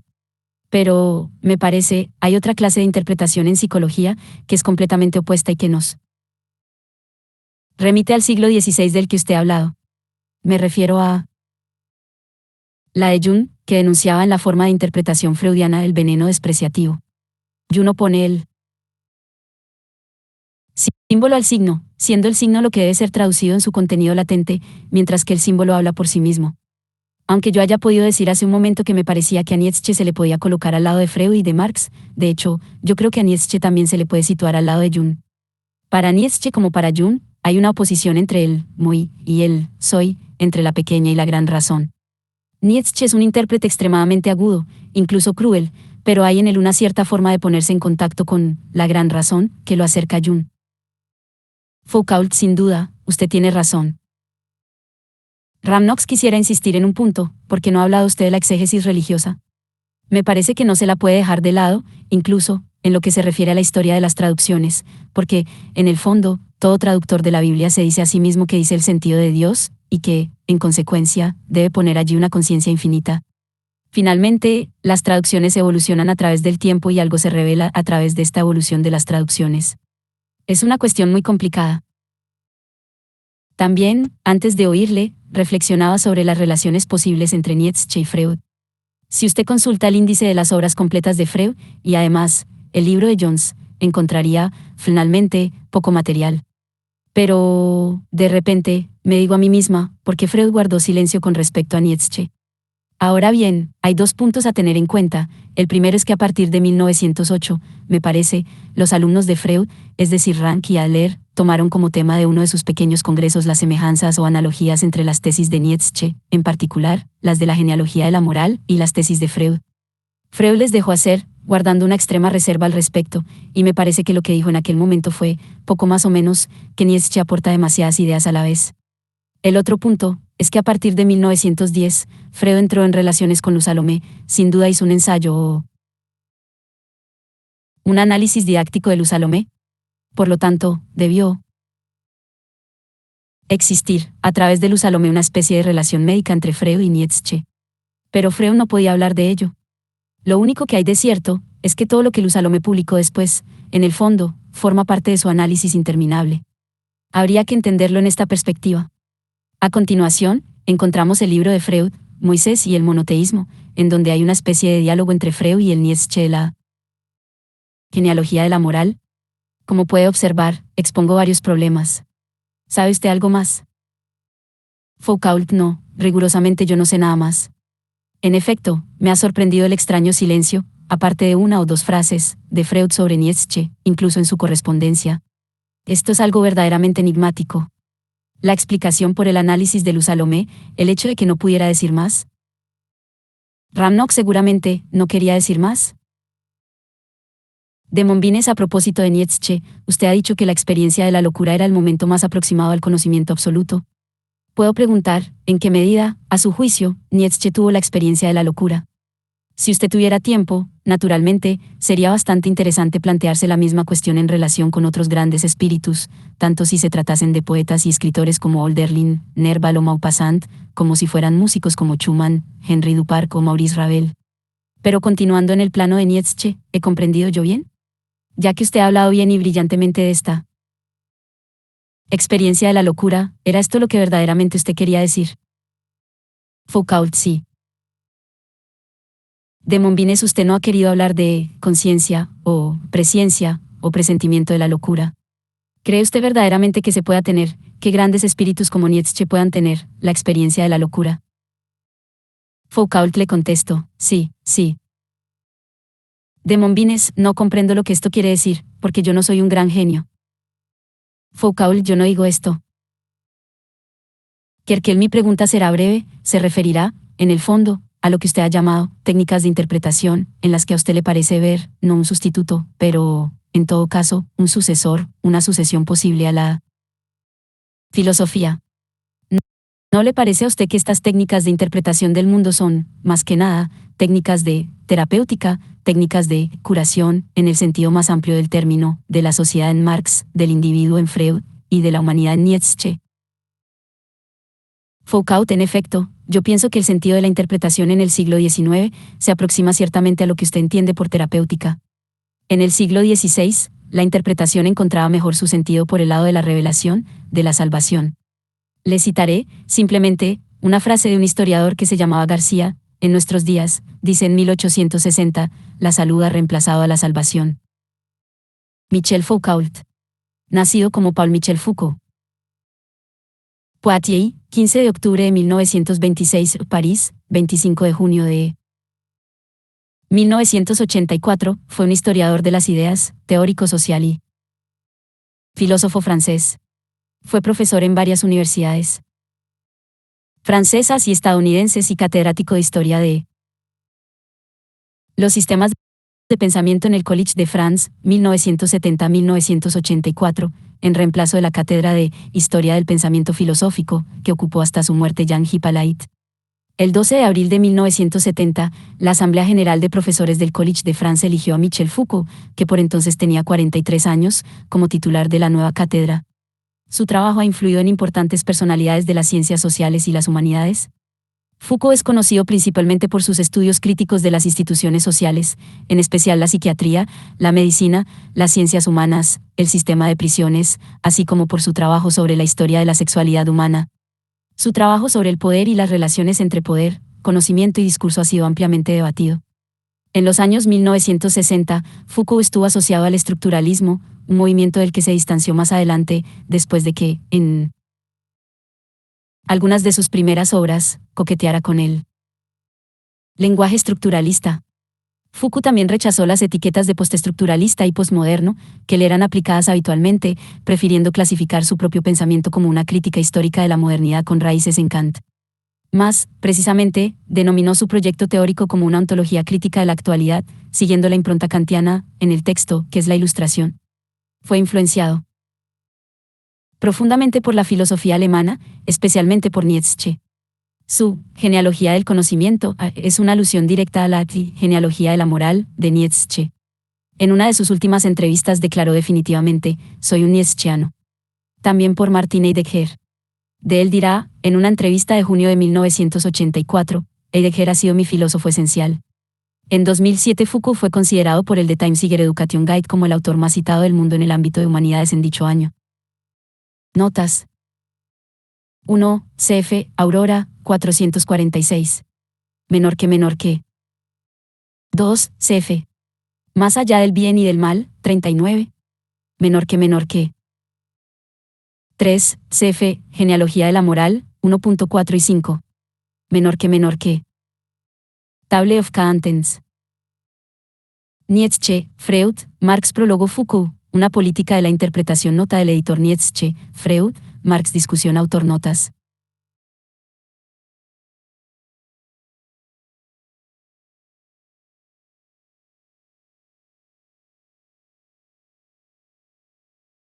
Pero, me parece, hay otra clase de interpretación en psicología, que es completamente opuesta y que nos remite al siglo XVI del que usted ha hablado. Me refiero a la de Jung, que denunciaba en la forma de interpretación freudiana el veneno despreciativo. Jung opone el símbolo al signo, siendo el signo lo que debe ser traducido en su contenido latente, mientras que el símbolo habla por sí mismo. Aunque yo haya podido decir hace un momento que me parecía que a Nietzsche se le podía colocar al lado de Freud y de Marx, de hecho, yo creo que a Nietzsche también se le puede situar al lado de Jung. Para Nietzsche como para Jung, hay una oposición entre el muy y el soy, entre la pequeña y la gran razón. Nietzsche es un intérprete extremadamente agudo, incluso cruel, pero hay en él una cierta forma de ponerse en contacto con la gran razón que lo acerca a Jung. Foucault, sin duda, usted tiene razón. Ramnox quisiera insistir en un punto, porque no ha hablado usted de la exégesis religiosa. Me parece que no se la puede dejar de lado, incluso, en lo que se refiere a la historia de las traducciones, porque, en el fondo, todo traductor de la Biblia se dice a sí mismo que dice el sentido de Dios, y que, en consecuencia, debe poner allí una conciencia infinita. Finalmente, las traducciones evolucionan a través del tiempo y algo se revela a través de esta evolución de las traducciones. Es una cuestión muy complicada. También, antes de oírle, reflexionaba sobre las relaciones posibles entre Nietzsche y Freud. Si usted consulta el índice de las obras completas de Freud, y además, el libro de Jones, encontraría, finalmente, poco material. Pero, de repente, me digo a mí misma, ¿por qué Freud guardó silencio con respecto a Nietzsche? Ahora bien, hay dos puntos a tener en cuenta. El primero es que a partir de 1908, me parece, los alumnos de Freud, es decir, Rank y Adler, tomaron como tema de uno de sus pequeños congresos las semejanzas o analogías entre las tesis de Nietzsche, en particular, las de la genealogía de la moral y las tesis de Freud. Freud les dejó hacer, guardando una extrema reserva al respecto, y me parece que lo que dijo en aquel momento fue, poco más o menos, que Nietzsche aporta demasiadas ideas a la vez. El otro punto, es que a partir de 1910, Freud entró en relaciones con Luz Salomé, sin duda hizo un ensayo o un análisis didáctico de Luz Salomé. Por lo tanto, debió existir, a través de Luz Salomé, una especie de relación médica entre Freud y Nietzsche. Pero Freud no podía hablar de ello. Lo único que hay de cierto, es que todo lo que Luz Salomé publicó después, en el fondo, forma parte de su análisis interminable. Habría que entenderlo en esta perspectiva. A continuación, encontramos el libro de Freud, Moisés y el monoteísmo, en donde hay una especie de diálogo entre Freud y el Nietzsche de la genealogía de la moral. Como puede observar, expongo varios problemas. ¿Sabe usted algo más? Foucault, no, rigurosamente yo no sé nada más. En efecto, me ha sorprendido el extraño silencio, aparte de una o dos frases, de Freud sobre Nietzsche, incluso en su correspondencia. Esto es algo verdaderamente enigmático. La explicación por el análisis de Luz Salomé, el hecho de que no pudiera decir más. Ramnock seguramente no quería decir más. De Montbines, a propósito de Nietzsche, usted ha dicho que la experiencia de la locura era el momento más aproximado al conocimiento absoluto. Puedo preguntar, ¿en qué medida, a su juicio, Nietzsche tuvo la experiencia de la locura? Si usted tuviera tiempo, naturalmente, sería bastante interesante plantearse la misma cuestión en relación con otros grandes espíritus, tanto si se tratasen de poetas y escritores como Hölderlin, Nerval o Maupassant, como si fueran músicos como Schumann, Henry Duparc o Maurice Ravel. Pero continuando en el plano de Nietzsche, ¿he comprendido yo bien? Ya que usted ha hablado bien y brillantemente de esta Experiencia de la locura, ¿era esto lo que verdaderamente usted quería decir? Foucault, sí. De Montbines usted no ha querido hablar de conciencia, o presciencia, o presentimiento de la locura. ¿Cree usted verdaderamente que se pueda tener, que grandes espíritus como Nietzsche puedan tener, la experiencia de la locura? Foucault le contestó, sí, sí. De Montbines, no comprendo lo que esto quiere decir, porque yo no soy un gran genio. Foucault, yo no digo esto. Mi pregunta será breve, se referirá, en el fondo, a lo que usted ha llamado técnicas de interpretación, en las que a usted le parece ver, no un sustituto, pero, en todo caso, un sucesor, una sucesión posible a la filosofía. ¿No le parece a usted que estas técnicas de interpretación del mundo son, más que nada, técnicas de terapéutica, técnicas de curación, en el sentido más amplio del término, de la sociedad en Marx, del individuo en Freud, y de la humanidad en Nietzsche? Foucault, en efecto, yo pienso que el sentido de la interpretación en el siglo XIX se aproxima ciertamente a lo que usted entiende por terapéutica. En el siglo XVI, la interpretación encontraba mejor su sentido por el lado de la revelación, de la salvación. Le citaré, simplemente, una frase de un historiador que se llamaba García: en nuestros días, dice en 1860, la salud ha reemplazado a la salvación. Michel Foucault. Nacido como Paul Michel Foucault. Poitiers, 15 de octubre de 1926, París, 25 de junio de 1984, fue un historiador de las ideas, teórico social y filósofo francés. Fue profesor en varias universidades francesas y estadounidenses y catedrático de historia de los sistemas de pensamiento en el Collège de France, 1970-1984, en reemplazo de la cátedra de Historia del Pensamiento Filosófico, que ocupó hasta su muerte Jean Hyppolite. El 12 de abril de 1970, la Asamblea General de Profesores del Collège de France eligió a Michel Foucault, que por entonces tenía 43 años, como titular de la nueva cátedra. Su trabajo ha influido en importantes personalidades de las ciencias sociales y las humanidades. Foucault es conocido principalmente por sus estudios críticos de las instituciones sociales, en especial la psiquiatría, la medicina, las ciencias humanas, el sistema de prisiones, así como por su trabajo sobre la historia de la sexualidad humana. Su trabajo sobre el poder y las relaciones entre poder, conocimiento y discurso ha sido ampliamente debatido. En los años 1960, Foucault estuvo asociado al estructuralismo, un movimiento del que se distanció más adelante, después de que, en algunas de sus primeras obras, coqueteara con el lenguaje estructuralista. Foucault también rechazó las etiquetas de postestructuralista y postmoderno, que le eran aplicadas habitualmente, prefiriendo clasificar su propio pensamiento como una crítica histórica de la modernidad con raíces en Kant. Más, precisamente, denominó su proyecto teórico como una ontología crítica de la actualidad, siguiendo la impronta kantiana, en el texto, que es la Ilustración. Fue influenciado profundamente por la filosofía alemana, especialmente por Nietzsche. Su genealogía del conocimiento es una alusión directa a la genealogía de la moral de Nietzsche. En una de sus últimas entrevistas declaró definitivamente: soy un nietzscheano. También por Martin Heidegger. De él dirá, en una entrevista de junio de 1984, Heidegger ha sido mi filósofo esencial. En 2007 Foucault fue considerado por el The Times Education Guide como el autor más citado del mundo en el ámbito de humanidades en dicho año. Notas. 1. CF, Aurora, 446. Menor que. 2. CF. Más allá del bien y del mal, 39. Menor que. 3. CF, Genealogía de la Moral, 1.4 y 5. Menor que. Table of Contents. Nietzsche, Freud, Marx. Prólogo. Foucault, una política de la interpretación. Nota del editor. Nietzsche, Freud, Marx. Discusión. Autor. Notas.